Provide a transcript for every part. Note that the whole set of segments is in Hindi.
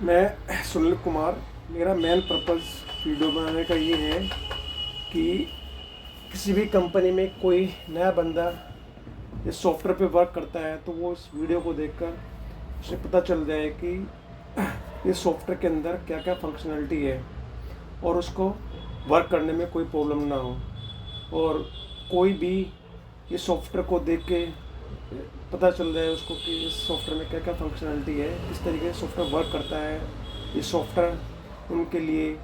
मैं सुनील कुमार। मेरा मेन पर्पज़ वीडियो बनाने का ये है कि किसी भी कंपनी में कोई नया बंदा इस सॉफ्टवेयर पे वर्क करता है तो वो इस वीडियो को देखकर उसे पता चल जाए कि इस सॉफ्टवेयर के अंदर क्या क्या फंक्शनैलिटी है और उसको वर्क करने में कोई प्रॉब्लम ना हो। और कोई भी इस सॉफ्टवेयर को देख के पता चल जाए उसको कि इस सॉफ्टवेयर में क्या क्या फंक्शनैलिटी है, किस तरीके से सॉफ्टवेयर वर्क करता है, ये सॉफ्टवेयर उनके लिए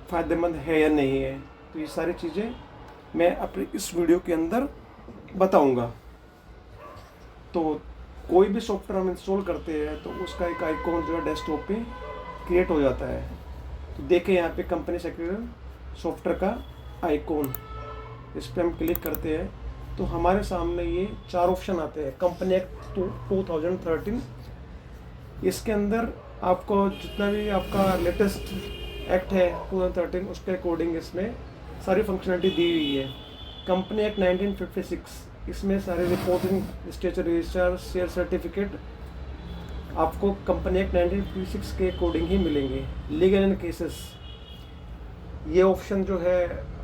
फ़ायदेमंद है या नहीं है। तो ये सारी चीज़ें मैं अपनी इस वीडियो के अंदर बताऊंगा। तो कोई भी सॉफ्टवेयर हम इंस्टॉल करते हैं तो उसका एक आइकॉन जो है डेस्कटॉप पे क्रिएट हो जाता है। तो देखें यहाँ पे कंपनी सेक्रेटरी सॉफ्टवेयर का आइकॉन, इस पर हम क्लिक करते हैं तो हमारे सामने ये 4 ऑप्शन आते हैं। कंपनी एक्ट 2013, इसके अंदर आपको जितना भी आपका लेटेस्ट एक्ट है 2013 उसके अकॉर्डिंग इसमें सारी फंक्शनलिटी दी हुई है। कंपनी एक्ट 1956, इसमें सारे reporting, statutory register, share certificate आपको कंपनी एक्ट 1956 के अकॉर्डिंग ही मिलेंगे। लीगल एंड केसेस, ये ऑप्शन जो है,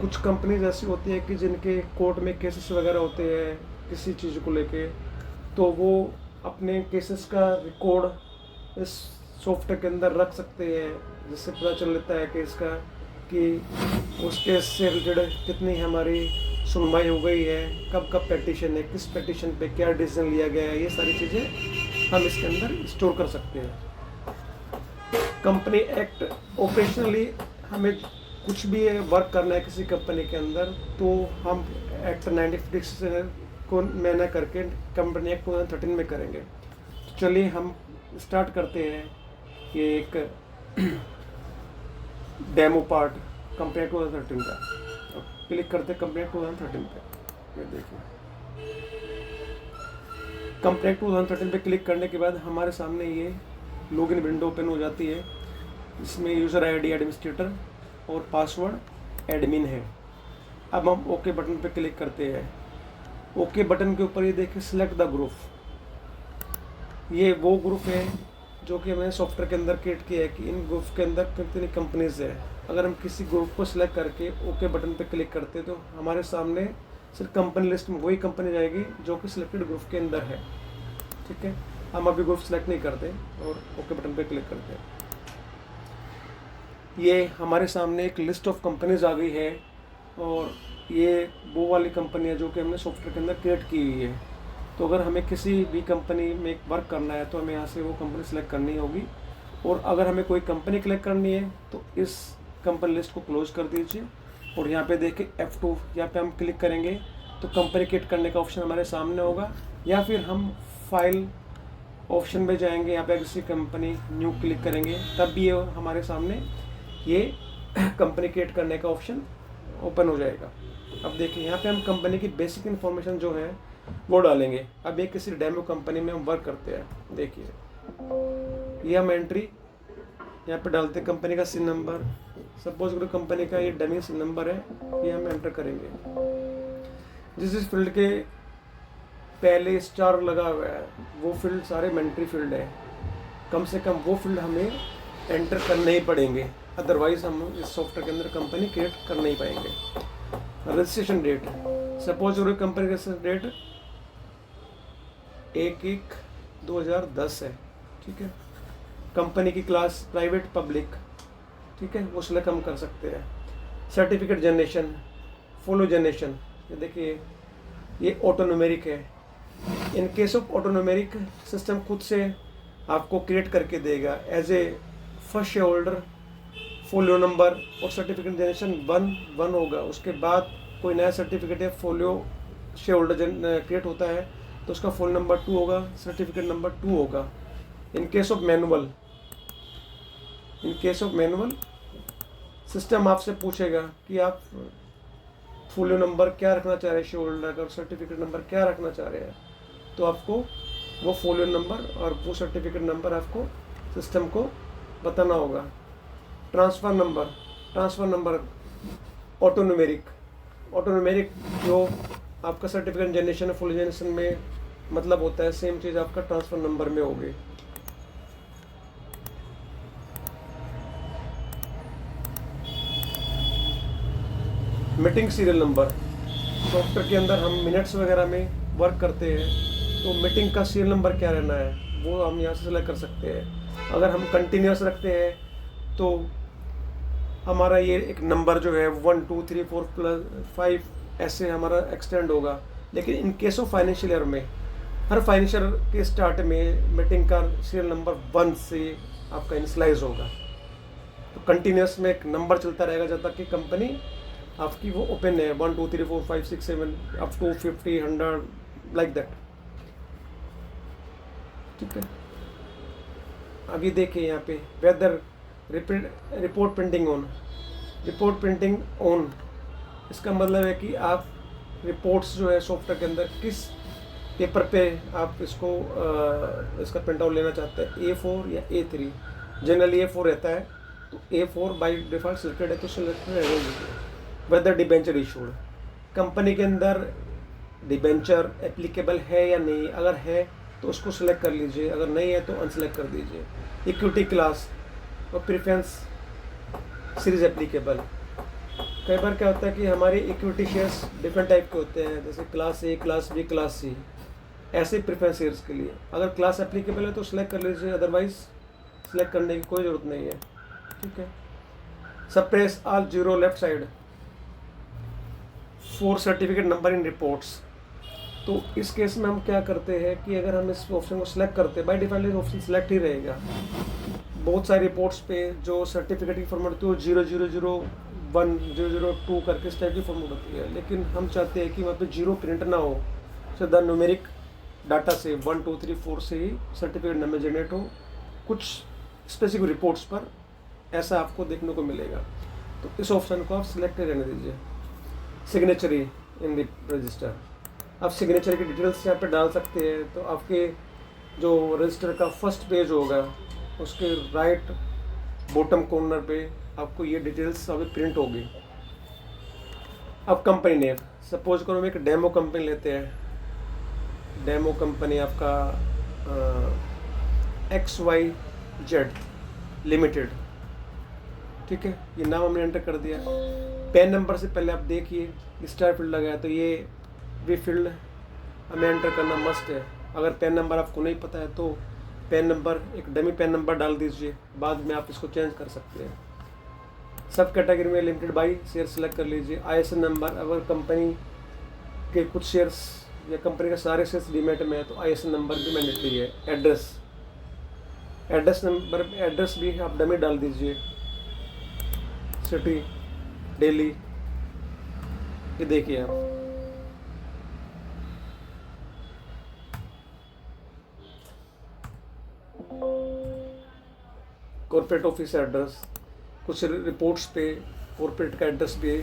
कुछ कंपनीज ऐसी होती है कि जिनके कोर्ट में केसेस वगैरह होते हैं किसी चीज़ को लेके, तो वो अपने केसेस का रिकॉर्ड इस सॉफ्टवेयर के अंदर रख सकते हैं, जिससे पता चल लेता है केस का कि उस केस से रिलेटेड कितनी हमारी सुनवाई हो गई है, कब कब पेटिशन है, किस पेटिशन पे क्या डिसीजन लिया गया है। ये सारी चीज़ें हम इसके अंदर स्टोर कर सकते हैं। कंपनी एक्ट ऑपरेशनली हमें कुछ भी वर्क करना है किसी कंपनी के अंदर तो हम एक्ट 1956 को मैंने करके कंपनी एक्ट 2013 में करेंगे। तो चलिए हम स्टार्ट करते हैं ये एक डेमो पार्ट कंपनी एक्ट 2013 का। क्लिक करते हैं कंपनी एक्ट 2013 पे। ये देखिए कंपनी एक्ट 2013 पे क्लिक करने के बाद हमारे सामने ये लॉगिन विंडो ओपन हो जाती है। इसमें यूज़र आईडी एडमिनिस्ट्रेटर और पासवर्ड एडमिन है। अब हम ओके बटन पे क्लिक करते हैं। ओके बटन के ऊपर ये देखिए सिलेक्ट द ग्रुप, ये वो ग्रुप है जो कि मैंने सॉफ्टवेयर के अंदर क्रिएट किया है कि इन ग्रुप के अंदर कितनी कंपनीज है। अगर हम किसी ग्रुप को सिलेक्ट करके ओके बटन पे क्लिक करते हैं तो हमारे सामने सिर्फ कंपनी लिस्ट में वही कंपनी जाएगी जो कि सिलेक्टेड ग्रुप के अंदर है। ठीक है, हम अभी ग्रुप सेलेक्ट नहीं करते और ओके बटन पे क्लिक करते हैं। ये हमारे सामने एक लिस्ट ऑफ कंपनीज आ गई है और ये वो वाली कंपनी है जो कि हमने सॉफ्टवेयर के अंदर क्रिएट की हुई है। तो अगर हमें किसी भी कंपनी में वर्क करना है तो हमें यहाँ से वो कंपनी सेलेक्ट करनी होगी। और अगर हमें कोई कंपनी क्लिक करनी है तो इस कंपनी लिस्ट को क्लोज कर दीजिए और यहाँ पे देखिए F2, यहाँ पे हम क्लिक करेंगे तो कंपनी क्रिएट करने का ऑप्शन हमारे सामने होगा, या फिर हम फाइल ऑप्शन में जाएंगे, यहाँ पे किसी कंपनी न्यू क्लिक करेंगे तब भी ये हमारे सामने ये कंपनी क्रिएट करने का ऑप्शन ओपन हो जाएगा। अब देखिए यहाँ पे हम कंपनी की बेसिक इन्फॉर्मेशन जो है वो डालेंगे। अब ये किसी डेमो कंपनी में हम वर्क करते हैं। देखिए ये हम एंट्री यहाँ पे डालते हैं कंपनी का सिन नंबर। सपोज अगर कंपनी का ये डमी सिन नंबर है, ये हम एंटर करेंगे। जिस फील्ड के पहले स्टार लगा हुआ है वो फील्ड सारे मैंडेटरी फील्ड है, कम से कम वो फील्ड हमें एंटर करने ही पड़ेंगे, अदरवाइज हम इस सॉफ्टवेयर के अंदर कंपनी क्रिएट कर नहीं पाएंगे। रजिस्ट्रेशन डेट, सपोज अगर कंपनी का रजिस्ट्रेशन डेट 1/1/2010 है। ठीक है, कंपनी की क्लास प्राइवेट पब्लिक, ठीक है, वो सिलेक्ट हम कर सकते हैं। सर्टिफिकेट जनरेशन, फॉलो जनरेशन, ये देखिए ये ऑटोनोमेरिक है। In case of autonumeric system खुद से आपको क्रिएट करके देगा as a first share holder. Folio number और सर्टिफिकेट जनरेशन 1 होगा। उसके बाद कोई नया सर्टिफिकेट या फोलियो शेयर होल्डर क्रिएट होता है तो उसका फोन नंबर 2 होगा, सर्टिफिकेट नंबर 2 होगा। इन केस ऑफ मैनुअल सिस्टम आपसे पूछेगा कि आप फोलियो नंबर क्या रखना चाह रहे हैं शेयर होल्डर का, और सर्टिफिकेट नंबर क्या रखना चाह रहे हैं, तो आपको वो फोलियो नंबर और वो सर्टिफिकेट नंबर आपको सिस्टम को बताना होगा। ट्रांसफ़र नंबर ऑटोनोमेरिक जो आपका सर्टिफिकेट जनरेशन है फुल जनरेशन में मतलब होता है, सेम चीज़ आपका ट्रांसफ़र नंबर में होगी। मीटिंग सीरियल नंबर, सॉफ्टवेयर के अंदर हम मिनट्स वगैरह में वर्क करते हैं तो मीटिंग का सीरियल नंबर क्या रहना है वो हम यहाँ से सेलेक्ट कर सकते हैं। अगर हम कंटिन्यूस रखते हैं तो हमारा ये एक नंबर जो है 1 2 3 4 प्लस 5 ऐसे हमारा एक्सटेंड होगा। लेकिन इन केस ऑफ फाइनेंशियल ईयर में हर फाइनेंशियल के स्टार्ट में मीटिंग का सीरियल नंबर 1 से आपका इनिशलाइज होगा। तो कंटिन्यूस में एक नंबर चलता रहेगा जब तक कि कंपनी आपकी वो ओपन है 1 2 3 4 5 6 7 अप टू 50 100 लाइक दैट। ठीक है, अभी देखिए यहाँ पे whether report printing on, report printing on इसका मतलब है कि आप रिपोर्ट्स जो है सॉफ्टवेयर के अंदर किस पेपर पे आप इसको इसका प्रिंट आउट लेना चाहते हैं, A4 या A3। जनरली A4 रहता है तो A4 बाई डिफ़ॉल्ट सिलेक्टेड है तो सिलेक्टेड रहेगा। वेदर डिबेंचर इशूड, कंपनी के अंदर डिबेंचर एप्लीकेबल है या नहीं, अगर है तो उसको सिलेक्ट कर लीजिए, अगर नहीं है तो अनसेलेक्ट कर दीजिए। इक्विटी क्लास और प्रेफरेंस सीरीज एप्लीकेबल, कई बार क्या होता है कि हमारे इक्विटी शेयर्स डिफरेंट टाइप के होते हैं, जैसे class A, class B, class C, ऐसे प्रेफरेंस शेयर्स के लिए अगर क्लास एप्लीकेबल है तो सिलेक्ट कर लीजिए, अदरवाइज सिलेक्ट करने की कोई ज़रूरत नहीं है। ठीक है, suppress all zero left side for certificate number in reports. तो इस केस में हम क्या करते हैं कि अगर हम इस ऑप्शन को सिलेक्ट करते हैं बाय डिफॉल्ट ये ऑप्शन सिलेक्ट ही रहेगा। बहुत सारी रिपोर्ट्स पे जो सर्टिफिकेट की फॉर्मेट होती है वो 0001 002 करके इस टाइप की फॉर्मेट होती है, लेकिन हम चाहते हैं कि वहाँ पे जीरो प्रिंट ना हो, सो द न्यूमेरिक डाटा से 1 2 3 4 से ही सर्टिफिकेट नंबर जनरेट हो। कुछ स्पेसिफिक रिपोर्ट्स पर ऐसा आपको देखने को मिलेगा, तो इस ऑप्शन को आप सिलेक्ट रहने दीजिए। सिग्नेचर इन द रजिस्टर, आप सिग्नेचर की डिटेल्स यहाँ पे डाल सकते हैं। तो आपके जो रजिस्टर का फर्स्ट पेज होगा उसके राइट बॉटम कॉर्नर पे आपको ये डिटेल्स अभी प्रिंट होगी। अब कंपनी नेम, सपोज करो हम एक डेमो कंपनी लेते हैं, डेमो कंपनी आपका XYZ लिमिटेड। ठीक है, ये नाम हमने एंटर कर दिया। पैन नंबर से पहले आप देखिए स्टार फील्ड लगाया तो ये भी फील्ड हमें एंटर करना मस्ट है। अगर पैन नंबर आपको नहीं पता है तो पैन नंबर एक डमी पैन नंबर डाल दीजिए, बाद में आप इसको चेंज कर सकते हैं। सब कैटेगरी में लिमिटेड बाई शेयर सेलेक्ट कर लीजिए। ISIN नंबर, अगर कंपनी के कुछ शेयर्स या कंपनी के सारे शेयर्स डीमैट में है तो ISIN नंबर भी मैंडेटरी है। एड्रेस नंबर, एड्रेस भी आप डमी डाल दीजिए, सिटी, दिल्ली, ये देखिए आप। कॉर्पोरेट ऑफिस एड्रेस, कुछ रिपोर्ट्स पे कॉर्पोरेट का एड्रेस भी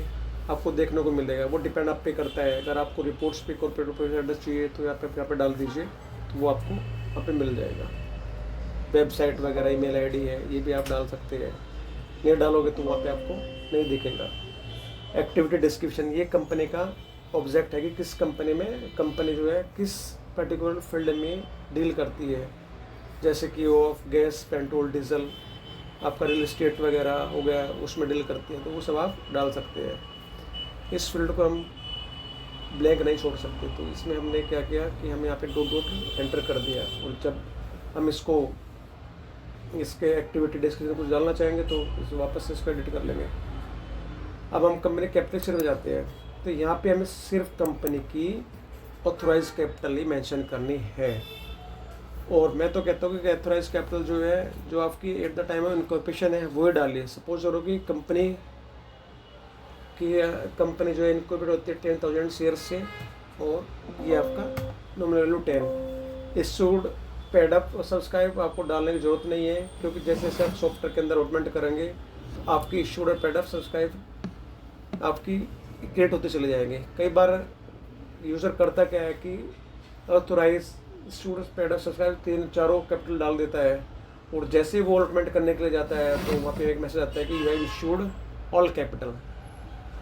आपको देखने को मिलेगा, वो डिपेंड आप पे करता है। अगर आपको रिपोर्ट्स पे कॉर्पोरेट ऑफिस एड्रेस चाहिए तो यहाँ पे डाल दीजिए, तो वो आपको वहाँ पे मिल जाएगा। वेबसाइट वगैरह, ईमेल आईडी है, ये भी आप डाल सकते हैं। नहीं डालोगे तो वहाँ पे आपको नहीं दिखेगा। एक्टिविटी डिस्क्रिप्शन, ये कंपनी का ऑब्जेक्ट है कि किस कंपनी में कंपनी जो है किस पर्टिकुलर फील्ड में डील करती है, जैसे कि वो गैस, पेट्रोल, डीजल, आपका रियल एस्टेट वगैरह हो गया, उसमें डील करती है, तो वो सब आप डाल सकते हैं। इस फील्ड को हम ब्लैंक नहीं छोड़ सकते, तो इसमें हमने क्या किया कि हम यहाँ पे डॉट डॉट एंटर कर दिया, और जब हम इसको इसके एक्टिविटी डिस्क्रिप्शन कुछ डालना चाहेंगे तो इस वापस से इसको एडिट कर लेंगे। अब हम कंपनी कैपिटल में जाते हैं, तो यहाँ पे हमें सिर्फ कंपनी की ऑथोराइज कैपिटल ही मेंशन करनी है। और मैं तो कहता हूँ कि ऑथोराइज कैपिटल जो है, जो आपकी at the time of incorporation है, वो ही डालिए। सपोज करो कि कंपनी जो है इनकॉर्पोरेट होती है 10,000 शेयर्स से, और ये आपका nominal value 10। Issued, paid up और सब्सक्राइब आपको डालने की जरूरत नहीं है, क्योंकि जैसे जैसे आप सॉफ्टवेयर के अंदर ऑटोमेट करेंगे आपकी इशूड और पेड अप सब्सक्राइब आपकी क्रिएट होते चले जाएंगे। कई बार यूज़र करता क्या है कि authorise, issued, paid up, subscribe चारों कैपिटल डाल देता है, और जैसे ही वो ऑटोमेट करने के लिए जाता है तो वहाँ पे एक मैसेज आता है कि you have issued all capital.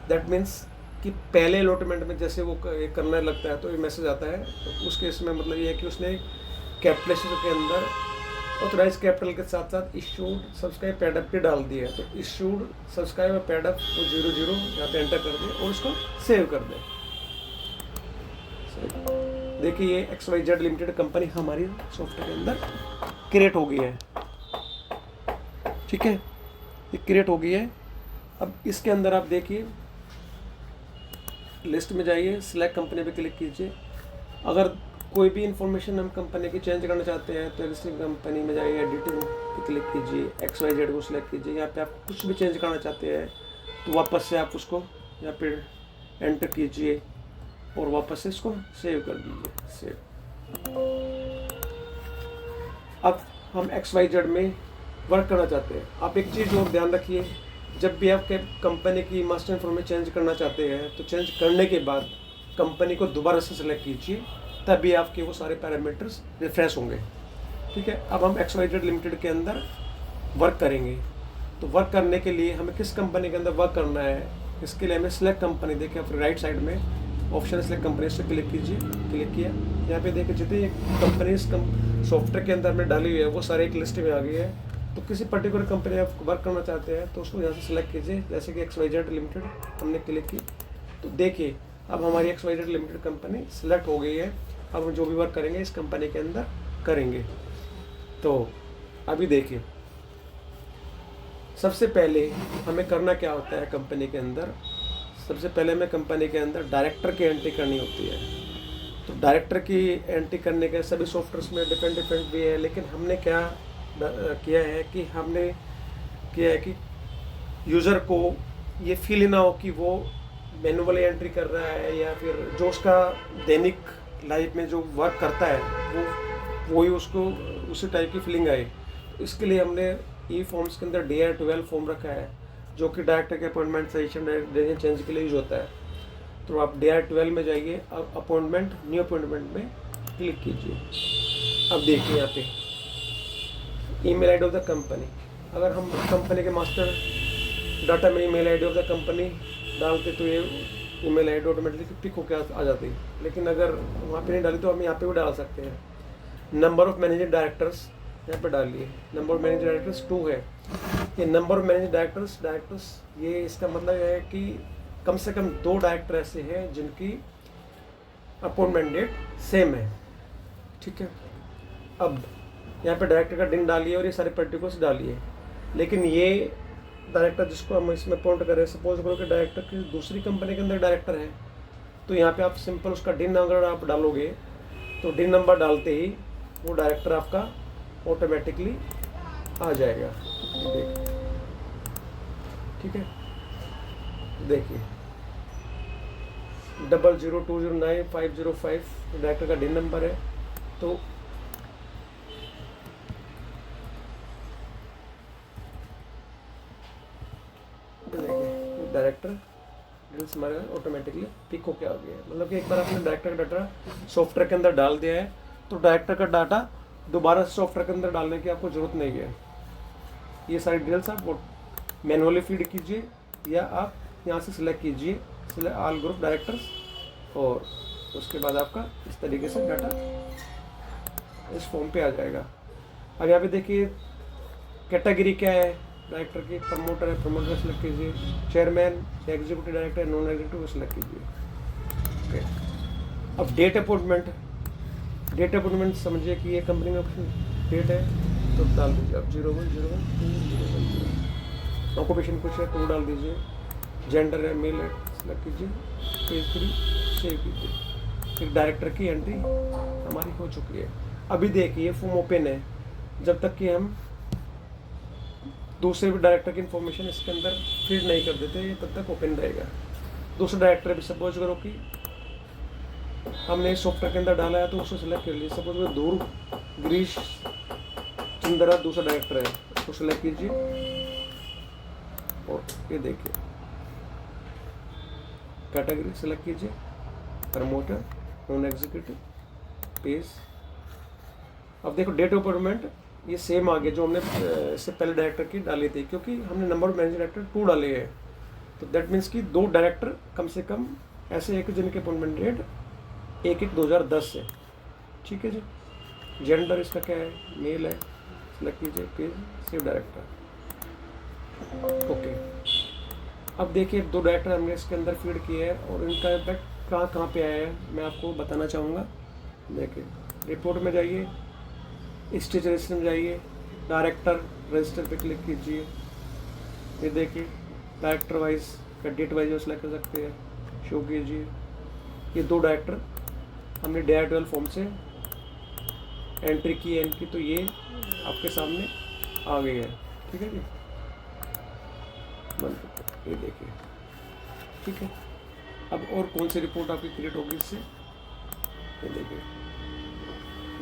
That means कि पहले अलॉटमेंट में जैसे वो करने लगता है तो ये मैसेज आता है, तो उस केस में मतलब ये है कि उसने कैपिटलाइजेशन के अंदर ऑथराइज कैपिटल के साथ साथ इशूड सब्सक्राइब पेड अप की डाल दी है, तो इशूड सब्सक्राइब और पेड अप वो 00 यहाँ पे एंटर कर दें और उसको सेव कर दें। देखिए ये XYZ लिमिटेड कंपनी हमारी सॉफ्टवेयर के अंदर क्रिएट हो गई है। ठीक है, ये क्रिएट हो गई है। अब इसके अंदर आप देखिए लिस्ट में जाइए, सिलेक्ट कंपनी पे क्लिक कीजिए। अगर कोई भी इंफॉर्मेशन हम कंपनी की चेंज करना चाहते हैं तो एग्जिस्टिंग कंपनी में जाइए, एडिटिंग पे क्लिक कीजिए, XYZ को सिलेक्ट कीजिए। यहाँ पे आप कुछ भी चेंज करना चाहते हैं तो वापस से आप उसको यहाँ पे एंटर कीजिए और वापस से इसको सेव कर दीजिए। सेव। अब हम XYZ में वर्क करना चाहते हैं। आप एक चीज़ और ध्यान रखिए, जब भी आप कंपनी की मास्टर इन्फॉर्मेशन चेंज करना चाहते हैं तो चेंज करने के बाद कंपनी को दोबारा से सिलेक्ट कीजिए, तभी आपके वो सारे पैरामीटर्स रिफ्रेश होंगे। ठीक है, अब हम XYZ लिमिटेड के अंदर वर्क करेंगे। तो वर्क करने के लिए हमें किस कंपनी के अंदर वर्क करना है, इसके लिए हमें सिलेक्ट कंपनी देखिए अपने राइट साइड में ऑप्शन सिलेक्ट कंपनी से क्लिक कीजिए। क्लिक किया, यहाँ पे देखिए जितनी कंपनी इस सॉफ्टवेयर के अंदर में डाली हुई है वो सारे एक लिस्ट में आ गई है। तो किसी पर्टिकुलर कंपनी आप वर्क करना चाहते हैं तो उसको यहाँ से सिलेक्ट कीजिए, जैसे कि XYZ लिमिटेड हमने क्लिक की। तो देखिए अब हमारी XYZ लिमिटेड कंपनी सिलेक्ट हो गई है। अब हम जो भी वर्क करेंगे इस कंपनी के अंदर करेंगे। तो अभी देखिए सबसे पहले हमें करना क्या होता है कंपनी के अंदर। सबसे पहले हमें कंपनी के अंदर डायरेक्टर की एंट्री करनी होती है। तो डायरेक्टर की एंट्री करने के सभी सॉफ्टवेयर में डिफरेंट भी है, लेकिन हमने क्या किया है कि यूज़र को ये फील ना हो कि वो मैनुअली एंट्री कर रहा है या फिर जो उसका दैनिक लाइफ में जो वर्क करता है वही उसको उसी टाइप की फीलिंग आए। तो इसके लिए हमने ई फॉर्म्स के अंदर DR12 फॉर्म रखा है, जो कि डायरेक्टर के अपॉइंटमेंट सजेशन डिसीजन चेंज के लिए यूज होता है। तो आप DR12 में जाइए, अब अपॉइंटमेंट न्यू अपॉइंटमेंट में क्लिक कीजिए। अब देखिए यहाँ पे email ID of the company, अगर हम कंपनी के मास्टर डाटा में email ID of the company डालते तो ये ईमेल आईडी ऑटोमेटिकली पिक होकर आ जाती है। लेकिन अगर वहाँ पे नहीं डाली तो हम यहाँ पे भी डाल सकते हैं। नंबर ऑफ मैनेजिंग डायरेक्टर्स यहाँ पे डालिए। नंबर ऑफ मैनेजिंग डायरेक्टर्स 2 है। ये नंबर ऑफ मैनेजिंग डायरेक्टर्स ये इसका मतलब है कि कम से कम 2 डायरेक्टर ऐसे हैं जिनकी अपॉइंटमेंट डेट सेम है। ठीक है, अब यहाँ पे डायरेक्टर का दिन डालिए और ये सारे पर्टिकुलर्स डालिए। लेकिन ये डायरेक्टर जिसको हम इसमें अपॉइंट करें, सपोज करो कि डायरेक्टर की दूसरी कंपनी के अंदर डायरेक्टर है, तो यहाँ पे आप सिंपल उसका दिन अगर आप डालोगे तो दिन नंबर डालते ही वो डायरेक्टर आपका ऑटोमेटिकली आ जाएगा। ठीक है, देखिए 00209505 डायरेक्टर का दिन नंबर है। तो देखिए डायरेक्टर डिटेल्स हमारे ऑटोमेटिकली पिक होके आ गया है। मतलब कि एक बार आपने डायरेक्टर का डाटा सॉफ्टवेयर के अंदर डाल दिया है तो डायरेक्टर का डाटा दोबारा सॉफ्टवेयर के अंदर डालने की आपको ज़रूरत नहीं है। ये सारी डिटेल्स आप मैनुअली फीड कीजिए या आप यहाँ से सिलेक्ट कीजिए ऑल ग्रुप डायरेक्टर्स, और उसके बाद आपका इस तरीके से डाटा इस फॉर्म पे आ जाएगा। अब यहाँ पे देखिए कैटेगरी क्या है डायरेक्टर की, प्रमोटर है, प्रमोटर सेलेक्ट कीजिए, chairman, executive director, non executive select कीजिए। ओके, अब डेट अपॉइंटमेंट समझिए कि ये कंपनी में डेट है तो डाल दीजिए आप 01/01/2010। ऑक्यूपेशन कुछ है तो डाल दीजिए, जेंडर है, मेल है, सेलेक्ट कीजिए, पेज 3 सेव कीजिए। फिर डायरेक्टर की एंट्री हमारी हो चुकी है। अभी देखिए फॉर्म ओपन है, जब तक कि हम दूसरे भी डायरेक्टर की इन्फॉर्मेशन इसके अंदर फीड नहीं कर देते ये तब तक ओपन रहेगा। दूसरा डायरेक्टर भी सपोज करो कि हमने इस सॉफ्टवेयर के अंदर डाला है तो उसको सिलेक्ट कर लीजिए। सपोज करो ध्रुव गिरीश चंद्रा दूसरा डायरेक्टर है, उसको सिलेक्ट कीजिए और ये देखिए कैटेगरी सेलेक्ट कीजिए, प्रमोटर, नॉन एग्जीक्यूटिव, पेज। अब देखो डेट ऑफ अपॉइंटमेंट ये सेम आ गया जो हमने इससे पहले डायरेक्टर की डाली थी, क्योंकि हमने नंबर ऑफ मैनेजिंग डायरेक्टर 2 डाले हैं। तो दैट मीन्स कि 2 डायरेक्टर कम से कम ऐसे एक जिनके अपॉइंटमेंट डेट 1/1/2010 है। ठीक है जी। जेंडर इसका क्या है, मेल है, सेलेक्ट कीजिए, पेज सेव डायरेक्टर। ओके, अब देखिए 2 डायरेक्टर हमने इसके अंदर फीड किए हैं और इनका इम्पैक्ट कहाँ कहाँ पे आया है मैं आपको बताना चाहूँगा। देखिए रिपोर्ट में जाइए, स्टेज रजिस्टर में जाइए, डायरेक्टर रजिस्टर पे क्लिक कीजिए। ये देखिए डायरेक्टर वाइज का डेट वाइज सेलेक्ट कर सकते हैं, शो कीजिए। ये 2 डायरेक्टर हमने DI12 फॉर्म से एंट्री की तो ये आपके सामने आ गई है। ठीक है जी, ये देखिए। ठीक है, अब और कौन सी रिपोर्ट आपकी क्रिएट होगी इससे, ये देखिए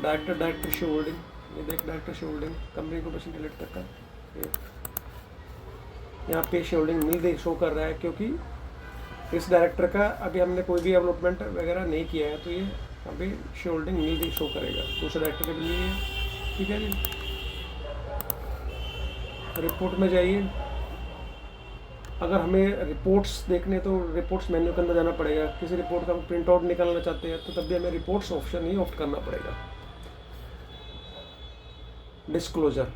डायरेक्टर शो होल्डिंग। ये देख डायरेक्टर शो होल्डिंग कंपनी को पर्सन डिलीट तक का यहाँ पे शो होल्डिंग मिल गई, शो कर रहा है क्योंकि इस डायरेक्टर का अभी हमने कोई भी डेवलपमेंट वगैरह नहीं किया है, तो ये अभी शो होल्डिंग मिल गई शो करेगा। दूसरे डायरेक्टर का भी नहीं है। ठीक है जी, रिपोर्ट में जाइए। अगर हमें रिपोर्ट्स देखने तो रिपोर्ट्स मेन्यू के अंदर जाना पड़ेगा। किसी रिपोर्ट का हम प्रिंट आउट निकालना चाहते हैं तो तब भी हमें रिपोर्ट्स ऑप्शन ही ऑप्ट करना पड़ेगा। डिस्क्लोजर,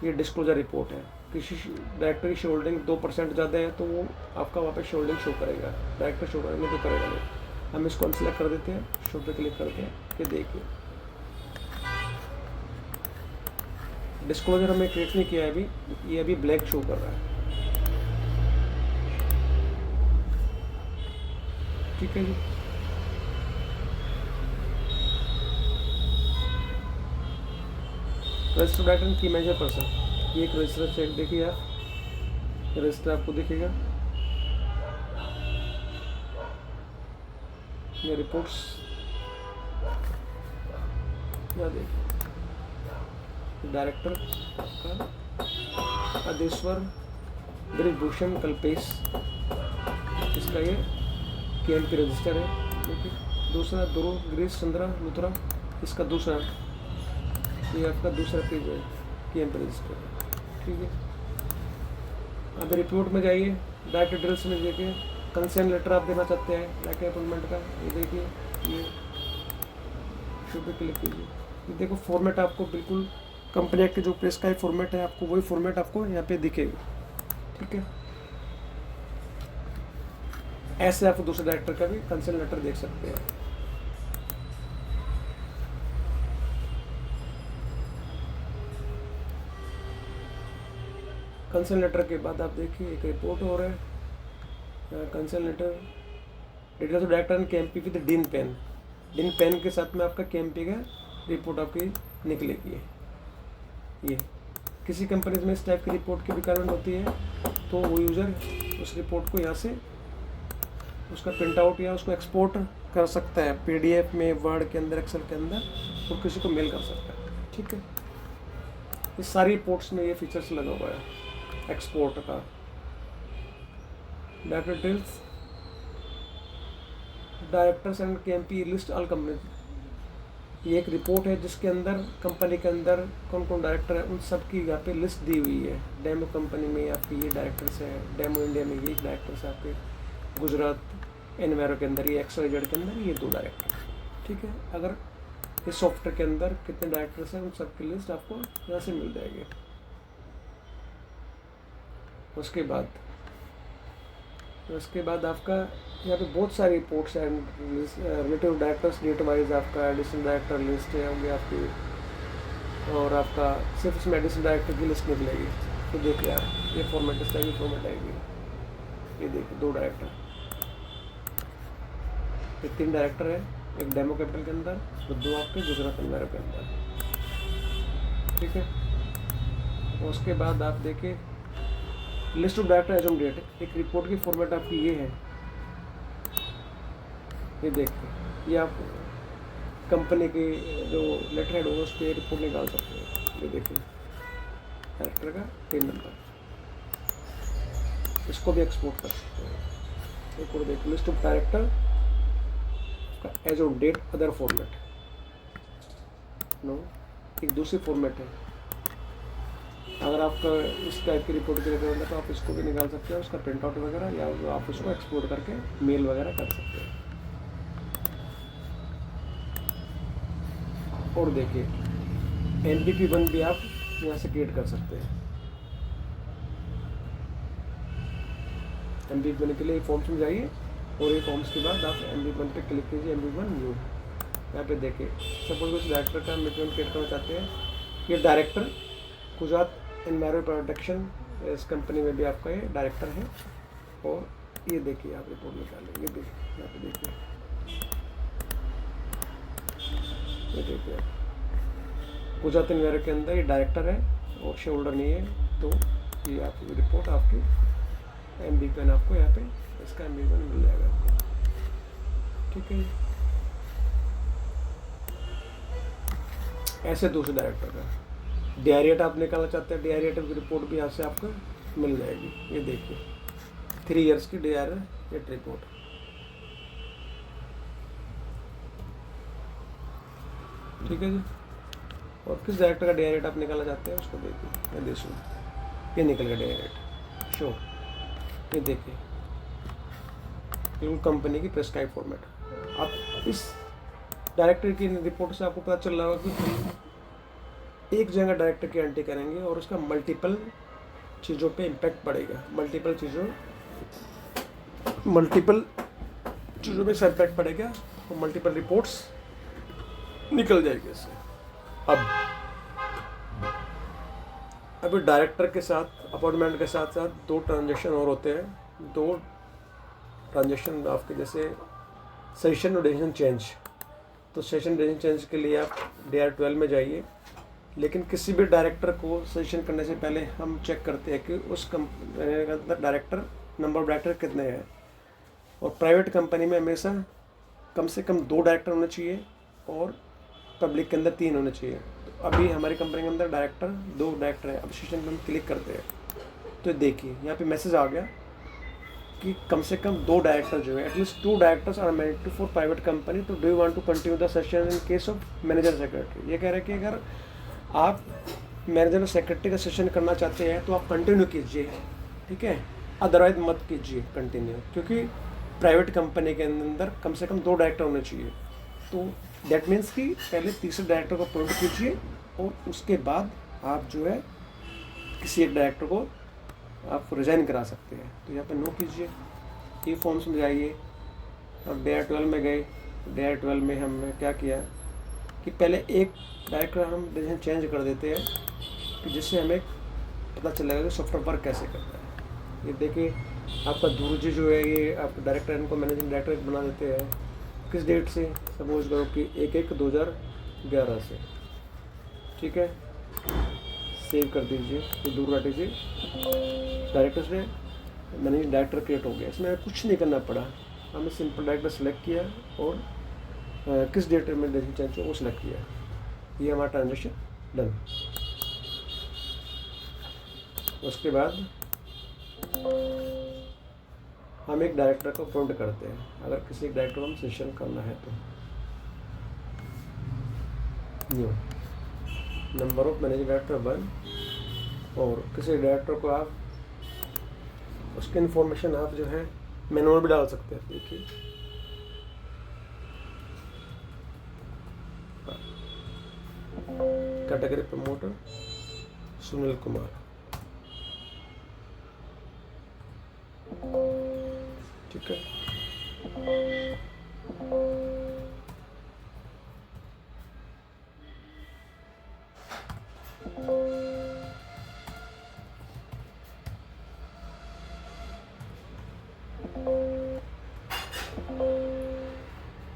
ये डिस्क्लोजर रिपोर्ट है। किसी डायरेक्टर की शोल्डिंग 2% ज़्यादा है तो वो आपका वहाँ पे शोल्डिंग शो करेगा, डायरेक्टर शो करेंगे तो करेगा नहीं। हम इसको अनसेलेक्ट कर देते हैं, शो पे क्लिक करके। ये देखिए डिस्क्लोजर हमें क्रिएट नहीं किया है अभी, ये अभी ब्लैक शो कर रहा है। ठीक है जी, रजिस्टर डायरेक्टर की मेजर पर्सन, ये एक रजिस्टर चेक देखिए आप, रजिस्टर आपको दिखेगा। ये रिपोर्ट्स यहाँ देखिए, डायरेक्टर आपका आदेश्वर ब्रिजभूषण कल्पेश, इसका ये KMP रजिस्टर है। देखिए दूसरा ध्रुव गिरीश चंद्रा लुथरा, इसका दूसरा, ये आपका दूसरा पेज है KMP रजिस्टर। ठीक है, अब रिपोर्ट में जाइए, डायरेक्टर डिटेल्स में देखिए कंसेंट लेटर आप देना चाहते हैं डायरेक्टर अपॉइंटमेंट का, ये देखिए ये शो पे क्लिक कीजिए। ये देखो फॉर्मेट आपको बिल्कुल कंपनी के जो प्रेस का फॉर्मेट है आपको वही फॉर्मेट आपको यहाँ पे दिखेगा। ठीक है, ऐसे आप दूसरे डायरेक्टर का भी कंसेंट लेटर देख सकते हैं। कंसेंट लेटर के बाद आप देखिए एक रिपोर्ट हो रहा है, consent letter details of director and KMP with DIN PAN के साथ में आपका KMP का रिपोर्ट आपकी निकलेगी। ये किसी कंपनीज में इस टाइप की रिपोर्ट की रिक्वायरमेंट होती है तो वो यूज़र उस रिपोर्ट को यहाँ से उसका प्रिंट आउट या उसको एक्सपोर्ट कर सकता है PDF में, वर्ड के अंदर, एक्सेल के अंदर, और किसी को मेल कर सकता है। ठीक है, ये सारी रिपोर्ट्स में ये फीचर्स लगा हुआ है एक्सपोर्ट का। Director details, directors and KMP list all company, ये एक रिपोर्ट है जिसके अंदर कंपनी के अंदर कौन कौन डायरेक्टर है उन सब की यहाँ पे लिस्ट दी हुई है। डेमो कंपनी में आपके ये डायरेक्टर्स हैं, डेमो इंडिया में ये डायरेक्टर्स हैं, आपके गुजरात एनवायरो के अंदर ये XYZ के अंदर ये 2 डायरेक्टर। ठीक है, अगर इस सॉफ्टवेयर के अंदर कितने डायरेक्टर्स हैं उन सब की लिस्ट आपको यहाँ से मिल जाएगी। उसके बाद आपका यहाँ पे बहुत सारी रिपोर्ट्स हैं, रिलेटिव डायरेक्टर्स डेट वाइज आपका एडिशनल डायरेक्टर लिस्ट है होंगे आपकी, और आपका सिर्फ इसमें एडिशनल डायरेक्टर की लिस्ट निकलेगी। तो देखिए आप ये फॉर्मेट इस टाइप की फॉर्मेट आएगी। ये देखिए 2 डायरेक्टर, ये 3 डायरेक्टर है, एक डेमो कैपिटल के अंदर और 2 आपके गुजरात एनवायरो के अंदर। ठीक है, उसके बाद आप देखिए list of director as on date, एक रिपोर्ट की फॉर्मेट आपकी ये है। ये देखिए, ये आप कंपनी के जो लेटर हेड होगा उस पर रिपोर्ट निकाल सकते हैं। ये देखिए डायरेक्टर का 3 नंबर, इसको भी एक्सपोर्ट कर सकते हैं। एक और देखिए लिस्ट ऑफ डायरेक्टर का as on date other format, no एक दूसरी फॉर्मेट है। अगर आपका इस टाइप की रिपोर्ट के लिए तो आप इसको भी निकाल सकते हैं, उसका प्रिंट आउट वगैरह, या आप उसको एक्सपोर्ट करके मेल वगैरह कर सकते हैं। और देखिए MBP1 भी आप यहाँ से क्रिएट कर सकते हैं। MBP1 के लिए फॉर्म्स में जाइए और ये फॉर्म्स के बाद आप MBP1 पे क्लिक कीजिए, MBP1 न्यू। यहाँ पे देखिए सपोज कुछ डायरेक्टर का MBP1 क्रिएट करना चाहते हैं, ये डायरेक्टर गुजरात एनवायरमेंट प्रोटेक्शन, इस कंपनी में भी आपका ये डायरेक्टर है। और ये देखिए आप रिपोर्ट निकालें, ये देखिए यहाँ पे देखिए, ये देखिए आप गुजरात एनवायरमेंट के अंदर ये डायरेक्टर है और शेयर होल्डर नहीं है, तो ये आपकी रिपोर्ट आपकी MBP1 आपको यहाँ पे इसका MBP1 मिल जाएगा आपको। ठीक है, ऐसे दूसरे डायरेक्टर का DI आप निकालना चाहते हैं, DI की रिपोर्ट भी यहाँ से आपको मिल जाएगी। ये देखिए 3 ईयर्स की DI रिपोर्ट। ठीक है जी, और किस डायरेक्टर का DI आप निकालना चाहते हैं उसको देखिए, मैं देखूँ ये निकल गया DI शो। ये देखिए बिल्कुल कंपनी की प्रेस्क्राइब फॉर्मेट। आप इस डायरेक्टर की रिपोर्ट से आपको पता चल रहा होगा कि हम एक जगह डायरेक्टर की एंट्री करेंगे और उसका मल्टीपल चीज़ों पे इम्पैक्ट पड़ेगा, मल्टीपल चीज़ों पे इसका इम्पैक्ट पड़ेगा और मल्टीपल रिपोर्ट्स निकल जाएगी इससे। अभी डायरेक्टर के साथ अपॉइंटमेंट के साथ साथ 2 ट्रांजेक्शन और होते हैं। 2 ट्रांजेक्शन आपके जैसे सेशन और डिसीजन चेंज। तो सेशन डिसीजन चेंज के लिए आप DI12 में जाइए, लेकिन किसी भी डायरेक्टर को सजेशन करने से पहले हम चेक करते हैं कि उस कंपनी के अंदर डायरेक्टर नंबर ऑफ डायरेक्टर कितने हैं। और प्राइवेट कंपनी में हमेशा कम से कम 2 डायरेक्टर होने चाहिए और पब्लिक के अंदर 3 होने चाहिए। तो अभी हमारी कंपनी के अंदर 2 डायरेक्टर हैं। अब सेशन पर हम क्लिक करते हैं तो देखिए यहाँ पे मैसेज आ गया कि कम से कम 2 डायरेक्टर जो है, at least 2 directors are mandatory for private company. तो do you want to continue the session in case of manager secretary. ये कह रहे हैं कि अगर आप मैनेजर और सेक्रेटरी का सेशन करना चाहते हैं तो आप कंटिन्यू कीजिए, ठीक है, अदरवाइज मत कीजिए कंटिन्यू, क्योंकि प्राइवेट कंपनी के अंदर कम से कम 2 डायरेक्टर होने चाहिए। तो दैट मीन्स कि पहले तीसरे डायरेक्टर को अपॉइंट कीजिए और उसके बाद आप जो है किसी एक डायरेक्टर को आप रिज़ाइन करा सकते हैं। तो यहाँ पर नो कीजिए, ई फॉर्म्स में जाइए। अब DI12 में गए, DI12 में हमने क्या किया कि पहले एक डायरेक्टर हम डिसीजन चेंज कर देते हैं कि जिससे हमें पता चलेगा कि सॉफ्टवेयर वर्क कैसे करता है। ये देखिए आपका दूरजी जो है ये आप डायरेक्टर इनको मैनेजिंग डायरेक्टर बना देते हैं। किस डेट से, सपोज करो कि 1/1/2011 से। ठीक है, सेव कर दीजिए, तो दूर हटीजिए। डायरेक्टर से मैनेजिंग डायरेक्टर क्रिएट हो गया। इसमें कुछ नहीं करना पड़ा, हमने सिंपल डायरेक्टर सेलेक्ट किया और किस डेट में डिसीजन चेंज हो वो सेलेक्ट किया। ये हमारा ट्रांजेक्शन डन। उसके बाद हम एक डायरेक्टर को अपॉइंट करते हैं। अगर किसी एक डायरेक्टर को हम सेशन करना है तो new number of managing director 1, और किसी डायरेक्टर को आप उसकी इन्फॉर्मेशन आप जो है मैनुअल भी डाल सकते हैं। देखिए कैटेगरी प्रमोटर सुनील कुमार। ठीक है,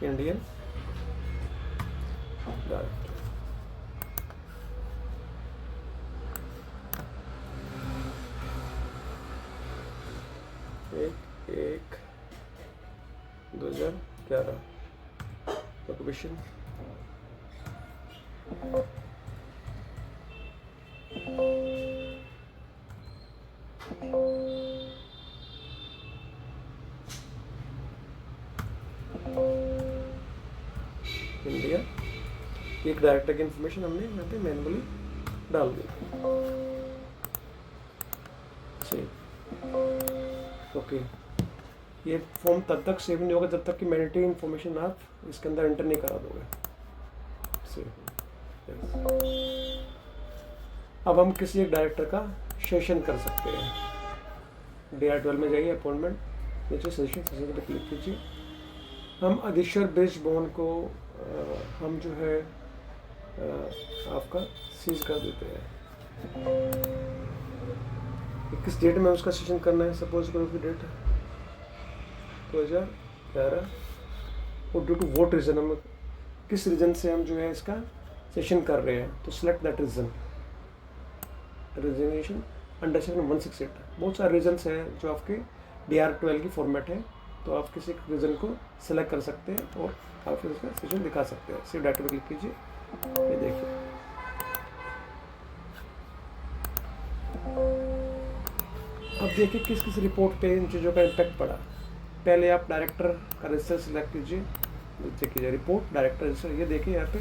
इंडियन डायरेक्टर। 1/1/2011 occupation India. एक डायरेक्टर की इन्फॉर्मेशन हमने यहाँ पे मैनुअली डाल दी। ओके, ये फॉर्म तब तक सेव नहीं होगा जब तक कि मैंडेटरी इन्फॉर्मेशन आप इसके अंदर एंटर नहीं करा दोगे। सेव। अब हम किसी एक डायरेक्टर का सेशन कर सकते हैं। DR12 में जाइए, अपॉइंटमेंट, नीचे सेशन पर क्लिक कीजिए। हम अधीश्वर ब्रिजबोन को हम जो है आपका सीज कर देते हैं। किस डेट में उसका सेशन करना है, सपोज करो कि डेट 2011, और ड्यू टू वोट रीज़न, हम किस रीज़न से हम जो है इसका सेशन कर रहे हैं, तो select that reason. Reservation under section 168, बहुत सारे रीजन्स हैं जो आपके DR12 की फॉर्मेट है, तो आप किसी रीजन को सिलेक्ट कर सकते हैं और आप फिर उसका सेशन दिखा सकते हैं। सिर्फ डाटा पर क्लिक कीजिए, ये देखिए अब देखिए किस किस रिपोर्ट पे इन चीज़ों का इम्पैक्ट पड़ा। पहले आप डायरेक्टर का रजिस्टर सिलेक्ट कीजिए, देखिए रिपोर्ट डायरेक्टर रजिस्टर, ये देखिए यहाँ पे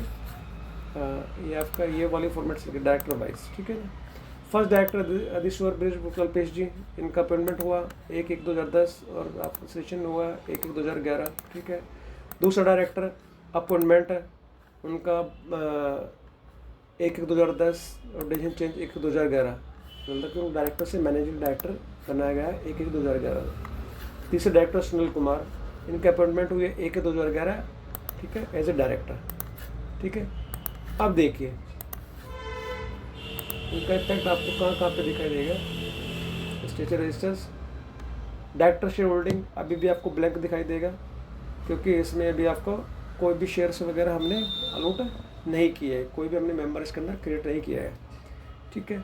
ये आपका ये वाली फॉर्मेट से डायरेक्टर वाइज, ठीक है ना। फर्स्ट डायरेक्टर अधीश्वर कल्पेश जी, इनका अपॉइंटमेंट हुआ 1/1/2010 और आपका सेशन हुआ 1/1/2011, ठीक है। दूसरा डायरेक्टर अपॉइंटमेंट है उनका 1/1/2010 और डिसीजन चेंज 1/1/2011, मतलब कि उन डायरेक्टर से मैनेजिंग डायरेक्टर बनाया गया है 1/1/2011। तीसरे डायरेक्टर सुनील कुमार, इनके अपॉइंटमेंट हुई है 1/1/2011, ठीक है, एज ए डायरेक्टर, ठीक है। अब देखिए इनका इम्पैक्ट आपको कहाँ कहाँ पे दिखाई देगा। Statutory registers, director share holding अभी भी आपको ब्लैंक दिखाई देगा, क्योंकि इसमें अभी आपको कोई भी शेयर्स वगैरह हमने अलॉट नहीं किए है, कोई भी हमने मेंबर इसके अंदर क्रिएट नहीं किया है, ठीक है।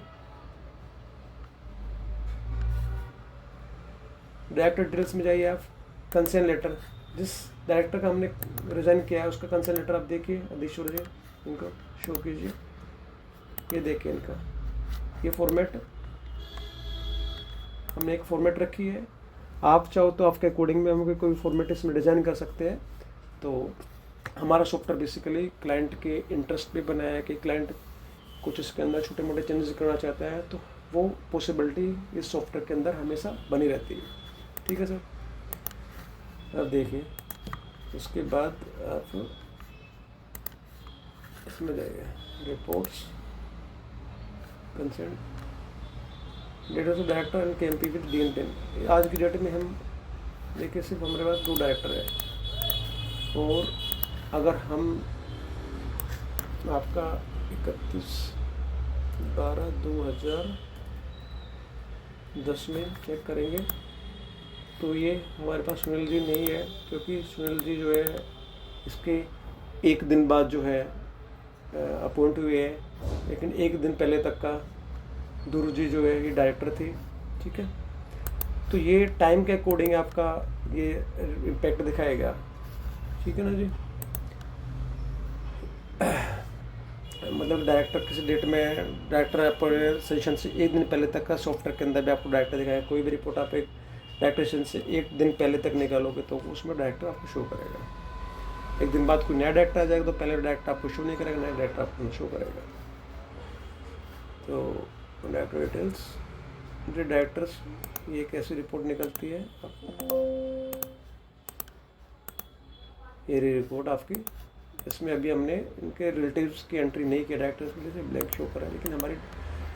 डायरेक्टर डिटेल्स में जाइए आप, कंसेंट लेटर, जिस डायरेक्टर का हमने रिजाइन किया है उसका कंसेंट लेटर आप देखिए, अधीश्वर जी, इनको शो कीजिए, ये देखिए इनका ये फॉर्मेट, हमने एक फॉर्मेट रखी है। आप चाहो तो आपके अकॉर्डिंग में हम कोई फॉर्मेट इसमें डिज़ाइन कर सकते हैं। तो हमारा सॉफ्टवेयर बेसिकली क्लाइंट के इंटरेस्ट पे बनाया है कि क्लाइंट कुछ इसके अंदर छोटे मोटे चेंजेस करना चाहता है, तो वो पॉसिबिलिटी इस सॉफ्टवेयर के अंदर हमेशा बनी रहती है, ठीक है सर। अब देखिए उसके बाद आप इसमें जाइए, reports, consent, data of director and KMP with DN10। आज की डेट में हम देखिए सिर्फ हमारे पास 2 डायरेक्टर है, और अगर हम आपका 31/12/2010 में चेक करेंगे तो ये हमारे पास सुनील जी नहीं है, क्योंकि सुनील जी जो है इसके एक दिन बाद जो है अपॉइंट हुए हैं, लेकिन एक दिन पहले तक का ध्रुव जी जो है ये डायरेक्टर थे, ठीक है। तो ये टाइम के अकॉर्डिंग आपका ये इम्पैक्ट दिखाएगा, ठीक है ना जी। मतलब डायरेक्टर किसी डेट में डायरेक्टर सेशन से एक दिन पहले तक का सॉफ्टवेयर के अंदर भी आपको डायरेक्टर दिखाएगा। कोई भी रिपोर्ट आप एक डायरेक्टर सेशन से एक दिन पहले तक निकालोगे तो उसमें डायरेक्टर आपको शो करेगा। एक दिन बाद कोई नया डायरेक्टर आ जाएगा तो पहले डायरेक्टर आपको शो नहीं करेगा, नया डायरेक्टर आपको शो करेगा। तो डायरेक्टर डिटेल्स, डायरेक्टर्स, ये एक ऐसी रिपोर्ट निकलती है, ये रिपोर्ट आपकी, इसमें अभी हमने इनके रिलेटिव्स की एंट्री नहीं की, डायरेक्टर्स के लिए से ब्लैंक शो करा है, लेकिन हमारी